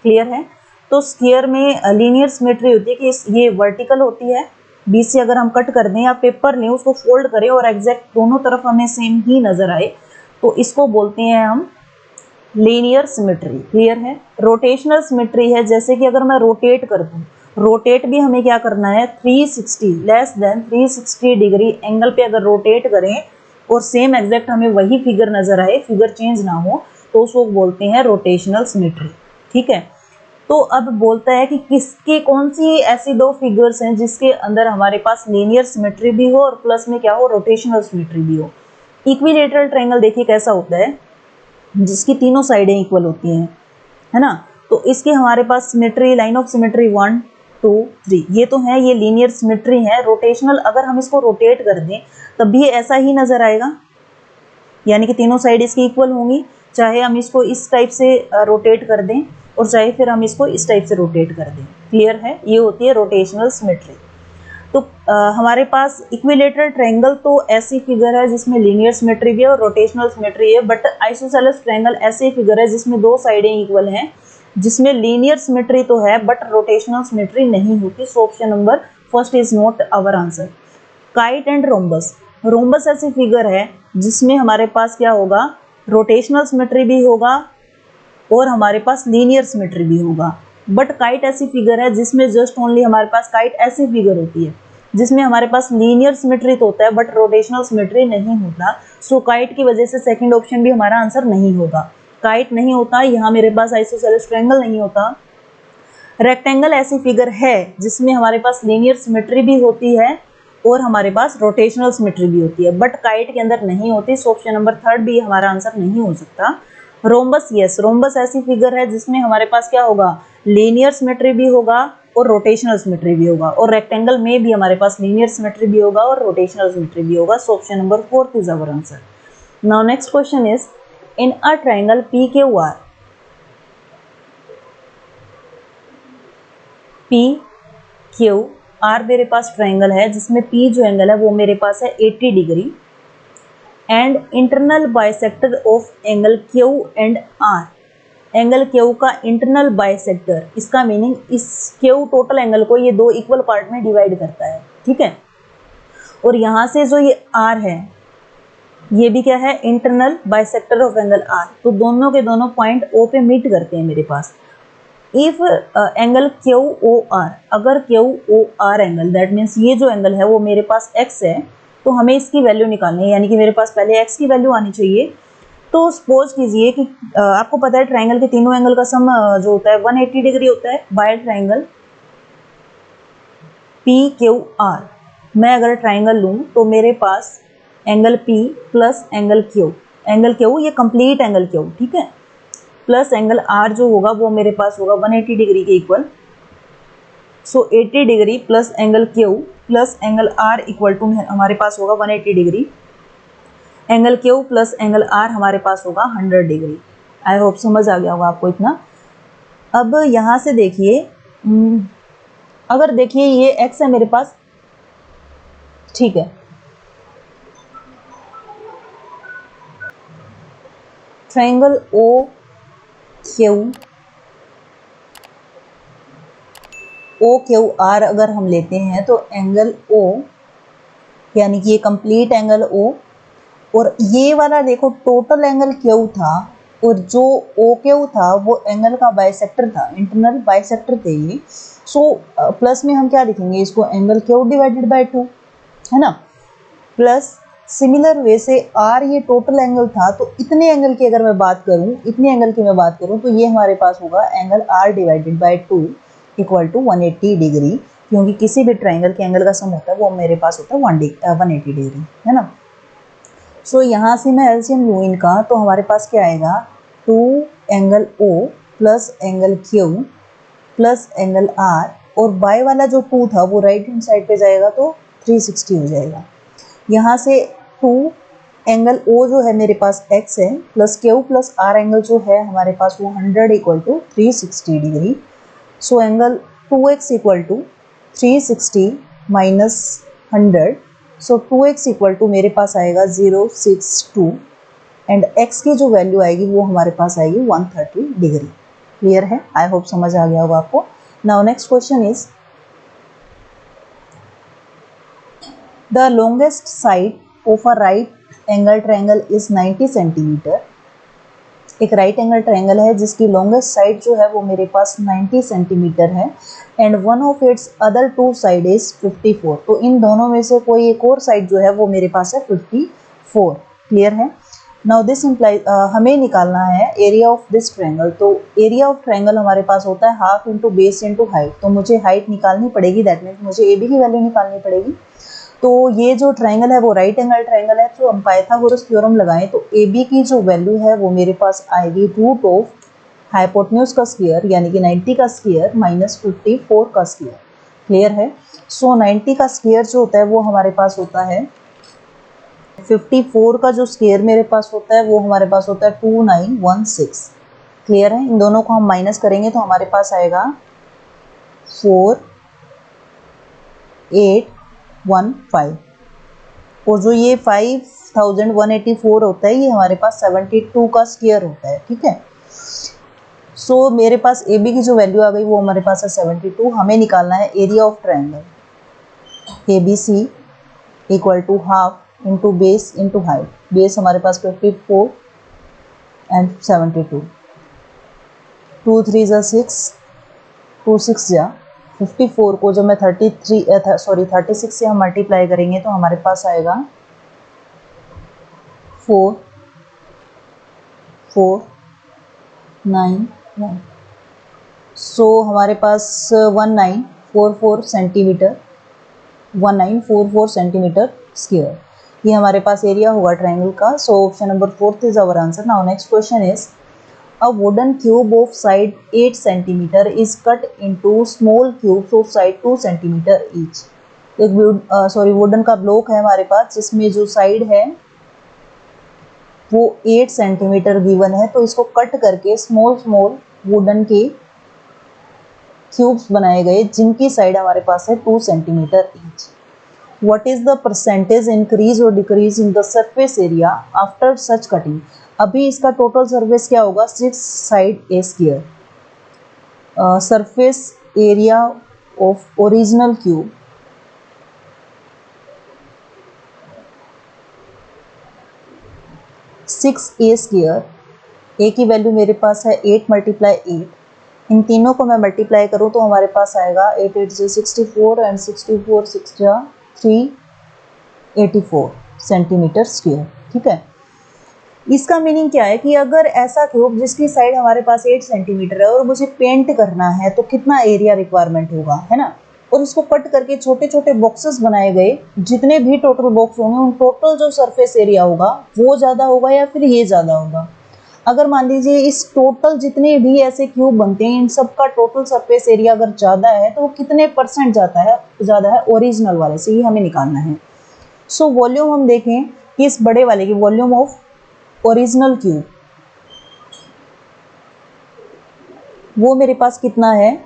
क्लियर है। तो स्क्वायर में लीनियर सिमेट्री होती है कि ये वर्टिकल होती है, बीच से अगर हम कट कर दें या पेपर लें उसको फोल्ड करें और एग्जैक्ट दोनों तरफ हमें सेम ही नजर आए, तो इसको बोलते हैं हम लीनियर सिमेट्री, क्लियर है। रोटेशनल सिमेट्री है जैसे कि अगर मैं रोटेट कर दूं, रोटेट भी हमें क्या करना है 360 लेस देन 360 डिग्री एंगल पे अगर रोटेट करें और सेम एग्जैक्ट हमें वही फिगर नजर आए, फिगर चेंज ना हो, तो उसको बोलते हैं रोटेशनल सिमेट्री, ठीक है। तो अब बोलता है कि किसके कौन सी ऐसी दो फिगर्स हैं जिसके अंदर हमारे पास लीनियर सिमेट्री भी हो और प्लस में क्या हो, रोटेशनल सिमेट्री भी हो। इक्विलेटरल ट्रायंगल देखिए कैसा होता है, जिसकी तीनों साइडें इक्वल होती हैं, है ना। तो इसके हमारे पास सिमेट्री, लाइन ऑफ सिमेट्री 1 2 3 ये तो है, ये लीनियर सिमेट्री है। रोटेशनल अगर हम इसको रोटेट कर दें तब भी ऐसा ही नजर आएगा, यानी कि तीनों साइड इसकी इक्वल होंगी, चाहे हम इसको इस टाइप से रोटेट कर दें और चाहे फिर हम इसको इस टाइप से रोटेट कर दें, क्लियर है। ये होती है रोटेशनल सिमेट्री। तो हमारे पास इक्विलेटरल ट्रायंगल तो ऐसी फिगर है जिसमें लीनियर सिमेट्री भी है और रोटेशनल सिमेट्री है, बट आइसोसेलेस ट्रायंगल ऐसी फिगर है जिसमें दो साइडें इक्वल हैं, जिसमें लीनियर सिमेट्री तो है बट रोटेशनल सिमेट्री नहीं होती। So option number first is not our answer. Kite and rhombus, rhombus ऐसी फिगर है जिसमें हमारे पास क्या होगा, रोटेशनल सिमेट्री भी होगा और हमारे पास लीनियर सिमेट्री भी होगा। बट काइट ऐसी फिगर है जिसमें जस्ट ओनली हमारे पास काइट ऐसी फिगर होती है जिसमें हमारे पास लीनियर सिमेट्री तो होता है बट रोटेशनल सिमेट्री नहीं होता। सो काइट की वजह से सेकंड ऑप्शन भी हमारा आंसर नहीं होगा। काइट नहीं होता, यहाँ मेरे पास आइसोसेलेस ट्रायंगल नहीं होता। रेक्टेंगल ऐसी फिगर है जिसमें हमारे पास लीनियर सिमेट्री भी होती है और हमारे पास रोटेशनल सिमेट्री भी होती है, बट काइट के अंदर नहीं होती। सो ऑप्शन नंबर थर्ड भी हमारा आंसर नहीं हो सकता। रोम्बस, यस, रोम्बस ऐसी फिगर है जिसमें हमारे पास क्या होगा, लीनियर सिमेट्री भी होगा और रोटेशनल सिमेट्री भी होगा, और रेक्टेंगल में भी हमारे पास लीनियर सिमेट्री भी होगा और रोटेशनल सिमेट्री भी होगा। So option number fourth is our answer. Now next question is in a triangle P Q R, P Q R मेरे पास ट्रायंगल है जिसमें पी जो एंगल है वो मेरे पास है 80 degree and internal bisector of angle Q and R. Angle Q का इंटरनल बाइसेक्टर, इसका मीनिंग इस क्यू टोटल एंगल को ये दो इक्वल पार्ट में डिवाइड करता है, ठीक है। और यहाँ से जो ये आर है ये भी क्या है, internal bisector of angle R. तो दोनों के दोनों पॉइंट ओ पे मीट करते हैं मेरे पास। If angle Q O R, अगर Q O R angle, that means ये जो एंगल है वो मेरे पास एक्स है, तो हमें इसकी वैल्यू निकालनी है, यानी कि मेरे पास पहले एक्स की वैल्यू आनी चाहिए। तो सपोज कीजिए कि आपको पता है ट्रायंगल के तीनों एंगल का सम जो होता है 180 डिग्री होता है by triangle P Q R. मैं अगर ट्रायंगल लूँ तो मेरे पास angle P plus angle Q ये कंप्लीट एंगल क्यू, ठीक है, प्लस एंगल आर जो होगा वो मेरे पास होगा 180 डिग्री के equal. So 80 degree plus angle Q plus angle R equal to हमारे पास होगा 180 degree. Angle Q plus angle R हमारे पास होगा 100 डिग्री। आई होप समझ आ गया होगा आपको इतना। अब यहाँ से देखिए, अगर देखिए ये एक्स है मेरे पास, ठीक है, ट्रायंगल ओ क्यू आर अगर हम लेते हैं तो एंगल ओ, यानी कि ये कंप्लीट एंगल ओ, और ये वाला देखो टोटल एंगल क्यू था और जो ओ क्यू था वो एंगल का बाइसेक्टर था, इंटरनल बाइसेक्टर थे ये। सो प्लस में हम क्या लिखेंगे इसको, एंगल क्यू डिवाइडेड बाय 2, है ना। प्लस सिमिलर वे से आर ये टोटल एंगल था, तो इतने एंगल की अगर मैं बात करूं, इतने एंगल की मैं बात करूं तो ये हमारे पास होगा angle R divided by 2 equal to 180 degree, क्योंकि किसी भी ट्रायंगल के एंगल का सम होता है वो मेरे पास होता है 180 डिग्री, है ना। सो यहाँ से मैं एलसीएम लूँ इनका तो हमारे पास क्या आएगा, 2 angle O plus angle Q plus angle R, और बाय वाला जो 2 था वो राइट हैंड साइड पे जाएगा तो 360 हो जाएगा। यहाँ से 2 एंगल ओ जो है मेरे पास x है plus Q plus R angle जो है हमारे पास वो 100 equal to 360 degree. So angle 2x equal to 360 minus 100, so 2x equal to मेरे पास आएगा 062 एंड x की जो वैल्यू आएगी वो हमारे पास आएगी 130 डिग्री। क्लियर है? आई होप समझ आ गया होगा आपको। Now next question is the longest side of a right angle triangle is 90 centimetre. एक राइट एंगल ट्रायंगल है जिसकी लॉन्गेस्ट साइड जो है वो मेरे पास 90 सेंटीमीटर है and one of its other two side is 54। तो इन दोनों में से कोई एक और साइड जो है वो मेरे पास है 54। क्लियर है? नाउ दिस इम्प्लाई हमें निकालना है एरिया ऑफ दिस ट्रायंगल। तो एरिया ऑफ ट्रायंगल हमारे पास होता है half into base into height. तो मुझे हाइट निकालनी पड़ेगी, दैट मीन्स मुझे ए बी की वैल्यू निकालनी पड़ेगी। तो ये जो ट्रायंगल है वो राइट एंगल ट्रायंगल है, तो हम पाइथागोरस थ्योरम लगाएं तो ए बी की जो वैल्यू है वो मेरे पास आएगी रूट ऑफ हाइपोटेन्यूज का स्क्वायर यानी कि 90 का स्क्वायर माइनस 54 का स्क्वायर। क्लियर है? सो 90 का स्क्वायर जो होता है वो हमारे पास होता है 54 का जो स्क्वायर मेरे पास होता है वो हमारे पास होता है 2916। क्लियर है? इन दोनों को हम माइनस करेंगे तो हमारे पास आएगा 4815 और जो ये 5184 होता है ये हमारे पास 72 का स्क्वायर होता है। ठीक है? सो मेरे पास ए बी की जो वैल्यू आ गई वो हमारे पास है 72। हमें निकालना है area of triangle A B C equal to half into base into height. Base हमारे पास 54 एंड 72, 2 3 जा 6, 2 6 जा 54 को जब मैं 36 से हम मल्टीप्लाई करेंगे तो हमारे पास आएगा 4 4 9 1। सो हमारे पास 1944 सेंटीमीटर 1944 सेंटीमीटर स्क्वायर ये हमारे पास एरिया होगा ट्रायंगल का। So option number 4 is our answer. Now next question is a wooden cube of side 8 centimeter is cut into small cubes of side 2 centimeter each। एक वुडन का block है हमारे पास जिसमें जो साइड है वो 8 सेंटीमीटर गिवन है, तो इसको कट करके स्मॉल स्मॉल वुडन के क्यूब्स बनाए गए जिनकी साइड हमारे पास है 2 centimetre each. What is the percentage increase or decrease in the surface area after such cutting? अभी इसका टोटल सरफेस क्या होगा 6 side A square. Surface area of original cube six A square, A की value मेरे पास है 8 multiply 8। इन तीनों को मैं मल्टीप्लाई करूँ तो हमारे पास आएगा 8 8 से 64 एंड 64 6 जा 384 सेंटीमीटर स्क्वायर। ठीक है? इसका मीनिंग क्या है कि अगर ऐसा क्यूब जिसकी साइड हमारे पास 8 सेंटीमीटर है और मुझे पेंट करना है तो कितना एरिया रिक्वायरमेंट होगा, है ना? और उसको कट करके छोटे छोटे बॉक्सेस बनाए गए, जितने भी टोटल बॉक्स होंगे उन टोटल जो सरफेस एरिया होगा वो ज़्यादा होगा या फिर ये ज़्यादा होगा। अगर मान लीजिए इस टोटल जितने भी ऐसे क्यूब बनते हैं इन सब का टोटल सरफेस एरिया अगर ज़्यादा है तो वो कितने परसेंट ज़्यादा है ओरिजिनल वाले से, ये हमें निकालना है। सो वॉल्यूम हम देखें कि इस बड़े वाले की वॉल्यूम ऑफ ओरिजिनल क्यूब वो मेरे पास कितना है,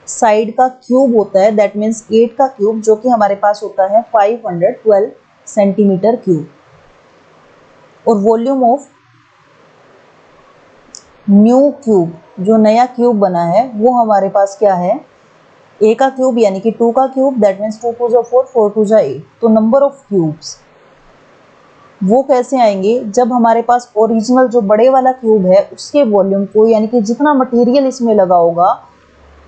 साइड का क्यूब होता है दैट मीन्स 8 का क्यूब जो कि हमारे पास होता है 512 सेंटीमीटर क्यूब। और वॉल्यूम ऑफ न्यू क्यूब जो नया क्यूब बना है वो हमारे पास क्या है, ए का क्यूब यानी कि 2 का क्यूब दैट मीन्स 2 2 जा 4 4 2 जा 8। तो नंबर ऑफ क्यूब्स वो कैसे आएंगे जब हमारे पास ओरिजिनल जो बड़े वाला क्यूब है उसके वॉल्यूम को यानी कि जितना मटेरियल इसमें लगा होगा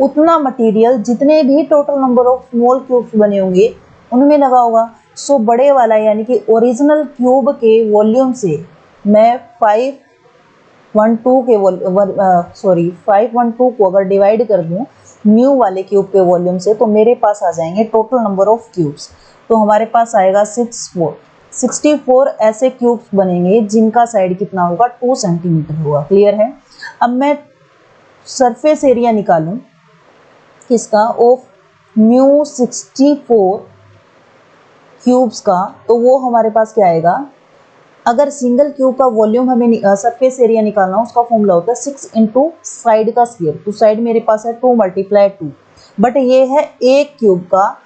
उतना मटेरियल जितने भी total number of small cubes बने होंगे उनमें लगा होगा। सो बड़े वाला यानी कि ओरिजिनल क्यूब के वॉल्यूम से मैं 512 को अगर डिवाइड कर दूं न्यू वाले क्यूब के वॉल्यूम से तो मेरे पास आ जाएंगे टोटल नंबर ऑफ क्यूब्स। तो हमारे पास आएगा 64 ऐसे क्यूब्स बनेंगे जिनका साइड कितना होगा 2 सेंटीमीटर होगा। क्लियर है? अब मैं सरफेस एरिया निकालूं किसका, ऑफ न्यू 64 क्यूब्स का, तो वो हमारे पास क्या आएगा अगर सिंगल क्यूब का वॉल्यूम हमें सरफेस एरिया निकालना हो, उसका फॉर्मूला होता है 6 इंटू साइड का स्क्वायर। तो साइड मेरे पास है 2 × 2, बट ये है एक क्यूब का।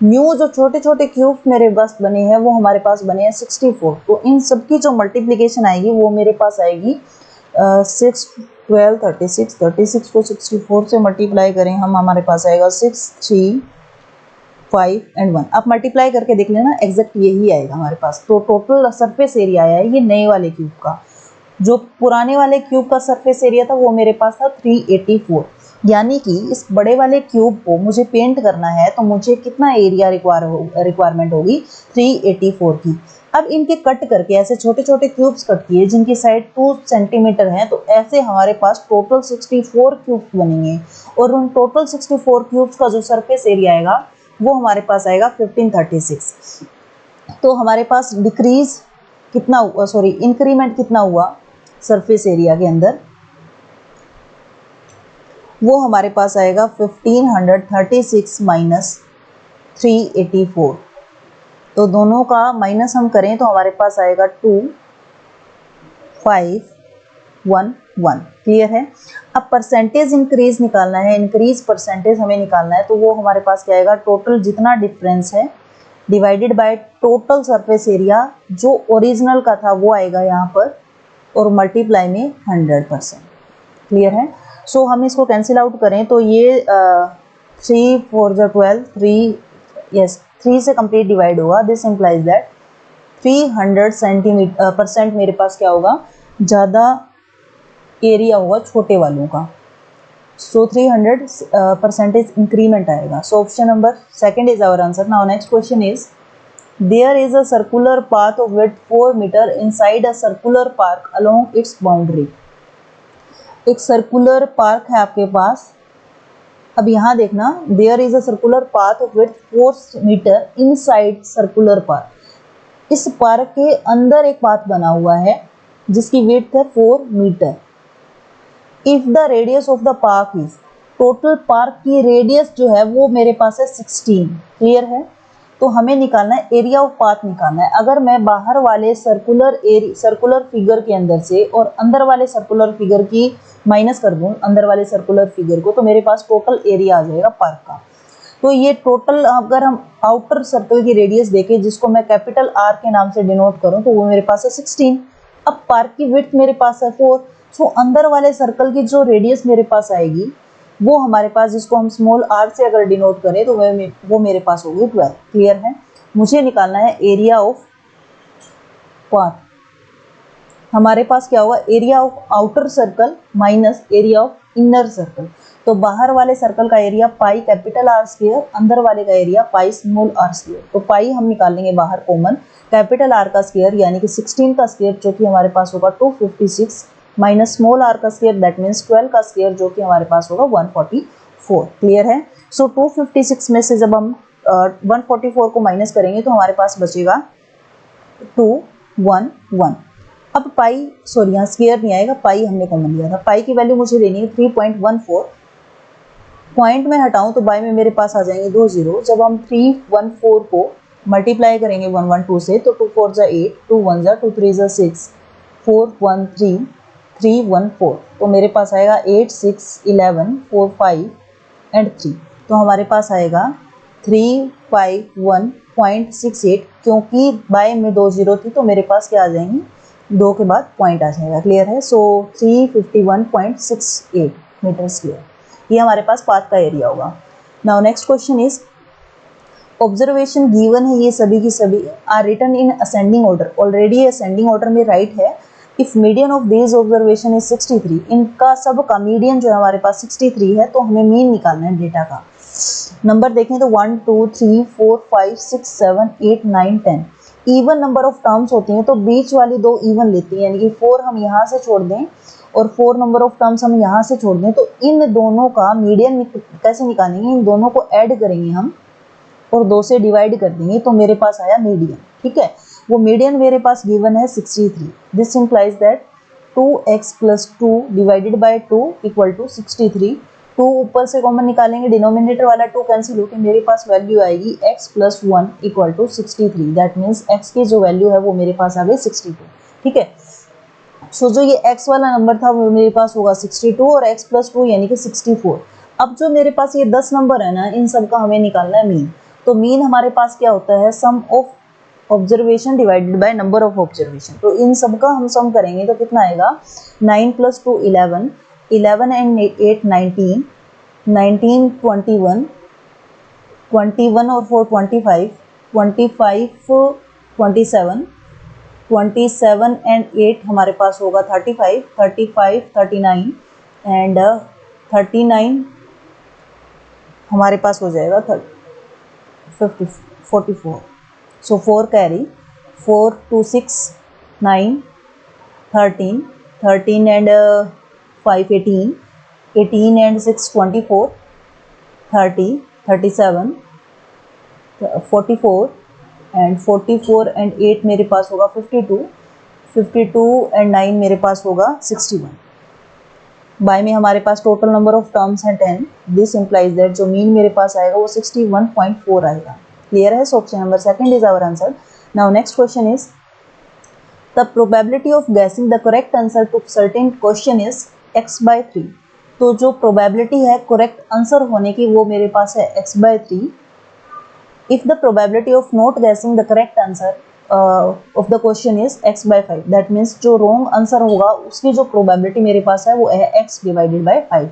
न्यू जो छोटे छोटे क्यूब मेरे पास बने हैं वो हमारे पास बने हैं 64। तो इन सब की जो मल्टीप्लिकेशन आएगी वो मेरे पास आएगी 6 12 36। 36 को 64 से मल्टीप्लाई करें हम, हमारे पास आएगा 6 3 5 और 1। आप मल्टीप्लाई करके देख लेना, एग्जैक्ट यही आएगा हमारे पास। तो टोटल सरफेस एरिया आया है ये नए वाले क्यूब का। जो पुराने वाले क्यूब का सरफेस एरिया था वो मेरे पास था 384। यानी कि इस बड़े वाले क्यूब को मुझे पेंट करना है तो मुझे कितना एरिया रिक्वायरमेंट होगी 384 की। अब इनके कट करके ऐसे छोटे छोटे क्यूब्स कट किए जिनकी साइड 2 सेंटीमीटर है, तो ऐसे हमारे पास टोटल 64 क्यूब्स बनेंगे। और उन टोटल 64 क्यूब्स का जो सरफेस एरिया आएगा वो हमारे पास आएगा 1536। तो हमारे पास डिक्रीज कितना हुआ, सॉरी इंक्रीमेंट कितना हुआ सरफेस एरिया के अंदर, वो हमारे पास आएगा 1536 माइनस 384। तो दोनों का माइनस हम करें तो हमारे पास आएगा 2511। क्लियर है। अब परसेंटेज इंक्रीज निकालना है, इंक्रीज परसेंटेज हमें निकालना है, तो वो हमारे पास क्या आएगा, टोटल जितना डिफरेंस है divided by total surface area जो ओरिजिनल का था वो आएगा यहाँ पर, और मल्टीप्लाई में 100%। क्लियर है। सो हम इसको कैंसिल आउट करें तो ये 3 4 12 3, यस 3 से कंप्लीट डिवाइड होगा। दिस इंप्लाइज दैट 300% मेरे पास क्या होगा, ज़्यादा एरिया होगा छोटे वालों का। सो 300% इंक्रीमेंट आएगा। So option number second is our answer. Now next question is there is a circular path of width 4 metre inside a circular park along its boundary. एक सर्कुलर पार्क है आपके पास। अब यहाँ देखना, there is a circular path of width 4 metre inside circular park. इस park के अंदर एक पाथ बना हुआ है जिसकी विड्थ है 4 metre. If the radius of the park is, total park की रेडियस जो है वो मेरे पास है 16। क्लियर है। तो हमें निकालना है एरिया ऑफ पाथ निकालना है। अगर मैं बाहर वाले सर्कुलर फिगर के अंदर से और अंदर वाले सर्कुलर फिगर की माइनस कर दूं, अंदर वाले सर्कुलर फिगर को, तो मेरे पास टोटल एरिया आ जाएगा पार्क का। तो ये टोटल, अगर हम आउटर सर्कल की रेडियस देखें जिसको मैं कैपिटल आर के नाम से डिनोट करूं, तो वो मेरे पास है 16। अब पार्क की विड्थ मेरे पास है 4। सो अंदर वाले सर्कल की जो रेडियस मेरे पास आएगी वो हमारे पास, जिसको हम स्मॉल आर से अगर डिनोट करें तो वो मेरे पास होगी 12। क्लियर है। मुझे निकालना है एरिया ऑफ पाथ। हमारे पास क्या होगा, area of outer circle minus area of inner circle. तो बाहर वाले सर्कल का area pi capital R square, अंदर वाले का area pi small R square. तो पाई हम निकाल लेंगे बाहर कॉमन, कैपिटल आर का स्क्वायर यानी कि 16 का स्क्वायर जो कि हमारे पास होगा 256 माइनस स्मॉल आर का स्क्वायर दैट मीन्स 12 का स्क्वायर जो कि हमारे पास होगा 144। क्लियर है। सो 256 में से जब हम 144 को माइनस करेंगे तो हमारे पास बचेगा 211। अब पाई, सॉरी यहाँ स्क्वायर नहीं आएगा, पाई हमने कॉमन लिया था। पाई की वैल्यू मुझे लेनी है 3.14। पॉइंट में हटाऊं तो बाई में मेरे पास आ जाएंगे 2 जीरो। जब हम 314 को मल्टीप्लाई करेंगे 112 से तो 2 4 जा 8, 2 1 जा 2 3 जा 6, 4 1 3 3 1 4। तो मेरे पास आएगा 8 6 11 4 5 एंड 3। तो हमारे पास आएगा 351.68। क्योंकि बाय में 2 जीरो थी तो मेरे पास क्या आ जाएंगी, 2 के बाद पॉइंट आ जाएगा। क्लियर है। सो 351.68 मीटर स्क्वायर ये हमारे पास पाथ का एरिया होगा। Now next question is observation given है, ये सभी की सभी are written in ascending order. Already ascending order में राइट है। If median of this observation is 63, इनका सब का मीडियन जो है हमारे पास 63 है, तो हमें मीन निकालना है डेटा का। नंबर देखें तो 1 2 3 4 5 6 7 8 9 10 इवन नंबर ऑफ टर्म्स होती हैं, तो बीच वाली 2 इवन लेती हैं, यानी कि 4 हम यहाँ से छोड़ दें और 4 नंबर ऑफ टर्म्स हम यहाँ से छोड़ दें, तो इन दोनों का मीडियन कैसे निकालेंगे, इन दोनों को ऐड करेंगे हम और 2 से डिवाइड कर देंगे, तो मेरे पास आया मीडियन। ठीक है। वो मीडियन मेरे पास गिवन है 63। This implies that 2x + 2 divided by 2 equal to 63। 2 ऊपर से कॉमन निकालेंगे, डिनोमिनेटर वाला 2 कैंसिल होकर मेरे पास वैल्यू आएगी x + 1 equal to 63। That means x की जो वैल्यू है वो मेरे पास आ गई 62। ठीक है। सो जो ये x वाला नंबर था वो मेरे पास होगा 62 और x प्लस 2 यानी कि 64। अब जो मेरे पास ये 10 नंबर है ना, इन सब का हमें निकालना है मीन। तो मीन हमारे पास क्या होता है, sum of observation divided by number of observation. तो इन सब का हम सम करेंगे तो कितना आएगा, 9 प्लस 2 11, 11 एंड 8 19, 19 21, 21 और 4 25, 25 27, 27 एंड 8 हमारे पास होगा 35, 35 39 एंड 39 हमारे पास हो जाएगा 50 44। सो 4 carry, 4 2 6 9 13, 13 and 5 18, 18 and 6 24, 30 37 44 and 44 and 8 मेरे पास होगा 52, 52 एंड 9 मेरे पास होगा 61। बाय में हमारे पास टोटल नंबर ऑफ टर्म्स हैं 10। दिस इंप्लाइज दैट जो मीन मेरे पास आएगा वो 61.4 आएगा। क्लियर है? So option number second is our answer. Now next question is the probability of guessing the correct answer to certain question is x/3। तो जो प्रोबेबिलिटी है करेक्ट आंसर होने की वो मेरे पास है x/3। If the probability of not guessing the correct answer of the question is x/5, that means जो wrong answer होगा उसकी जो probability मेरे पास है वो है x divided by 5।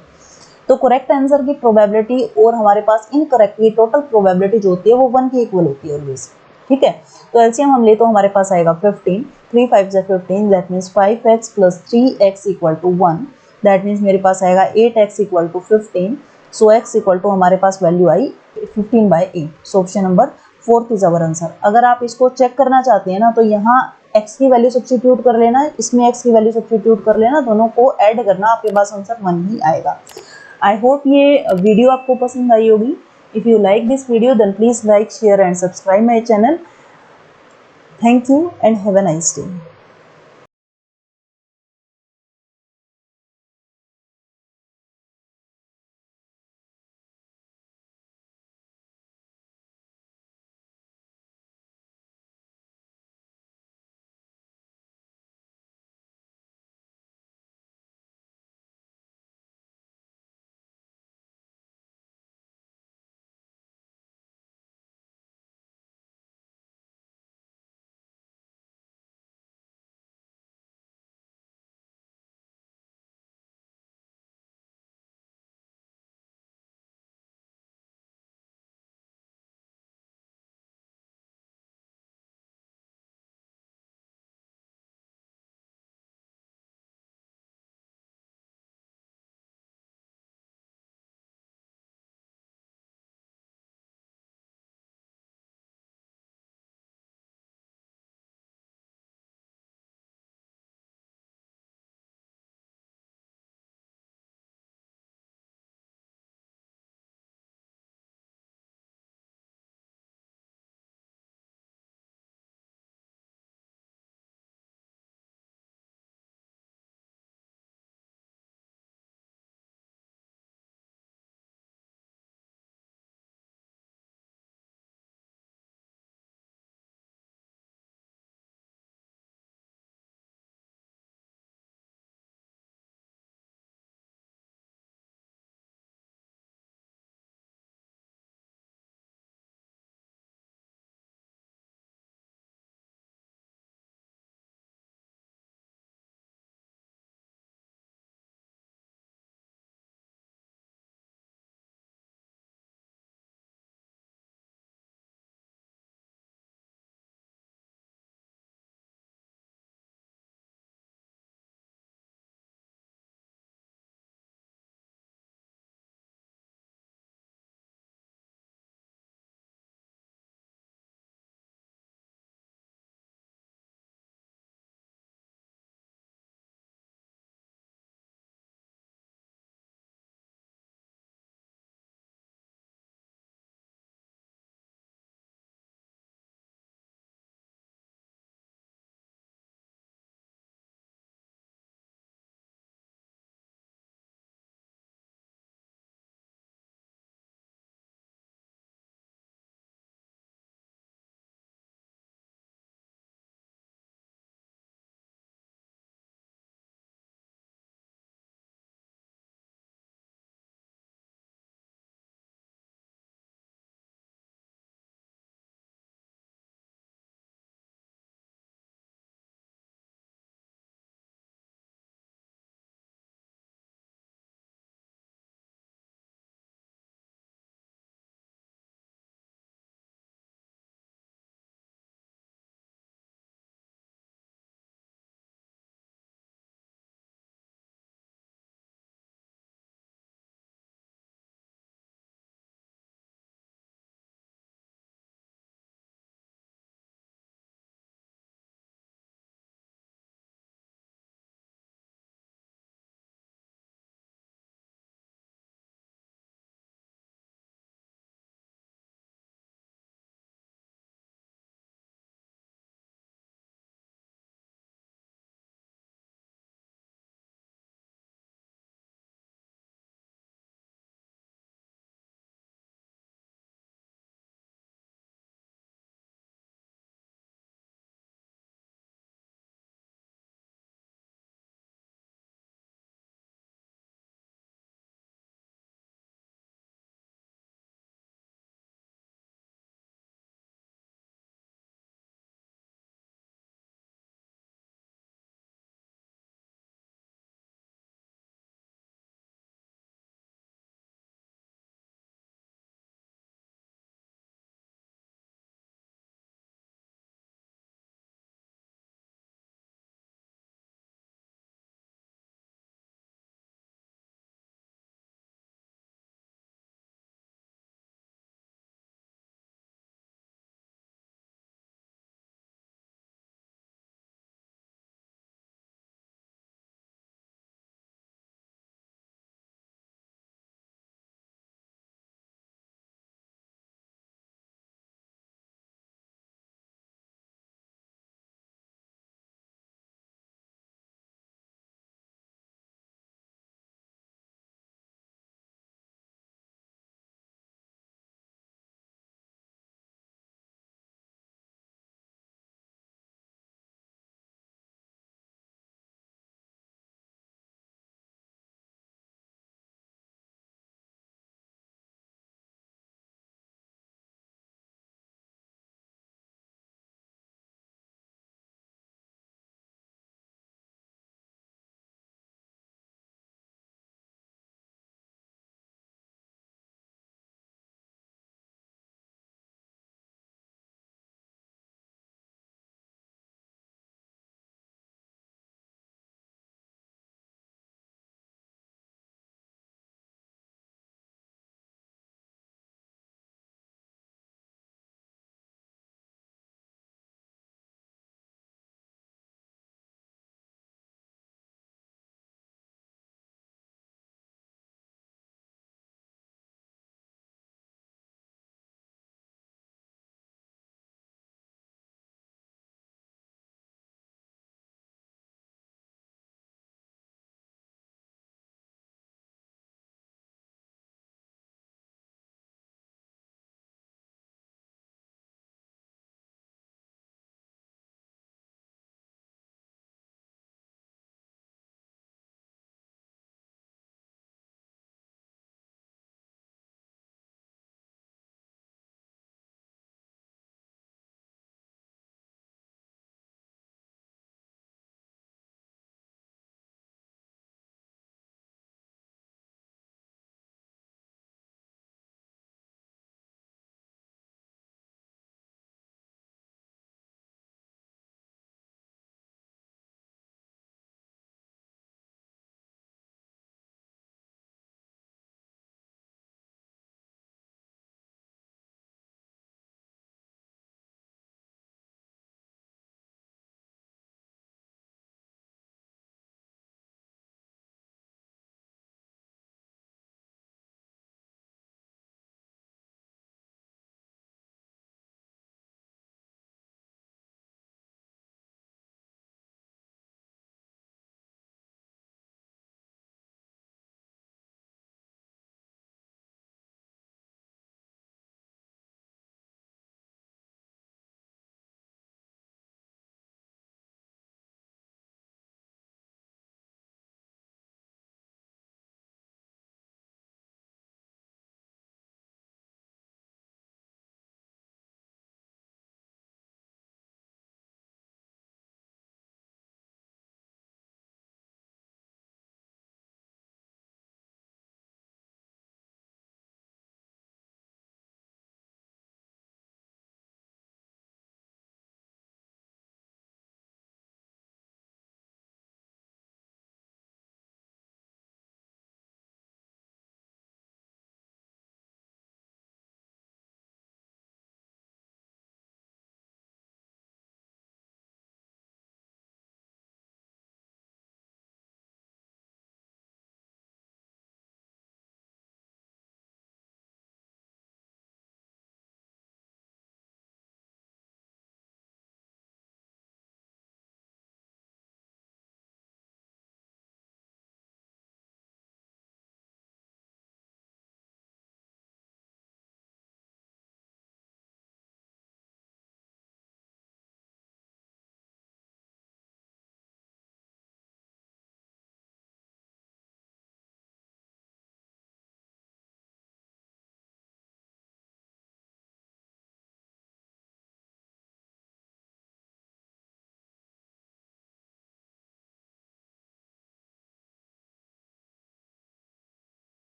तो correct answer की probability और हमारे पास incorrect की total probability जो होती है वो 1 के equal होती है always। ठीक है, तो LCM हम ले तो हमारे पास आएगा 15, 3 5 जा 15, that means 5x plus 3x equal to 1, that means मेरे पास आएगा 8x equal to 15। So x equal to हमारे पास वैल्यू आई 15/8। So option number 4 is our answer. अगर आप इसको चेक करना चाहते हैं ना तो यहाँ x की वैल्यू सब्स्टिट्यूट कर लेना, इसमें x की वैल्यू सब्स्टिट्यूट कर लेना, दोनों को ऐड करना, आपके पास आंसर 1 ही आएगा। आई होप ये वीडियो आपको पसंद आई होगी। If you like this video then please like share and subscribe my channel. Thank you and have a nice day.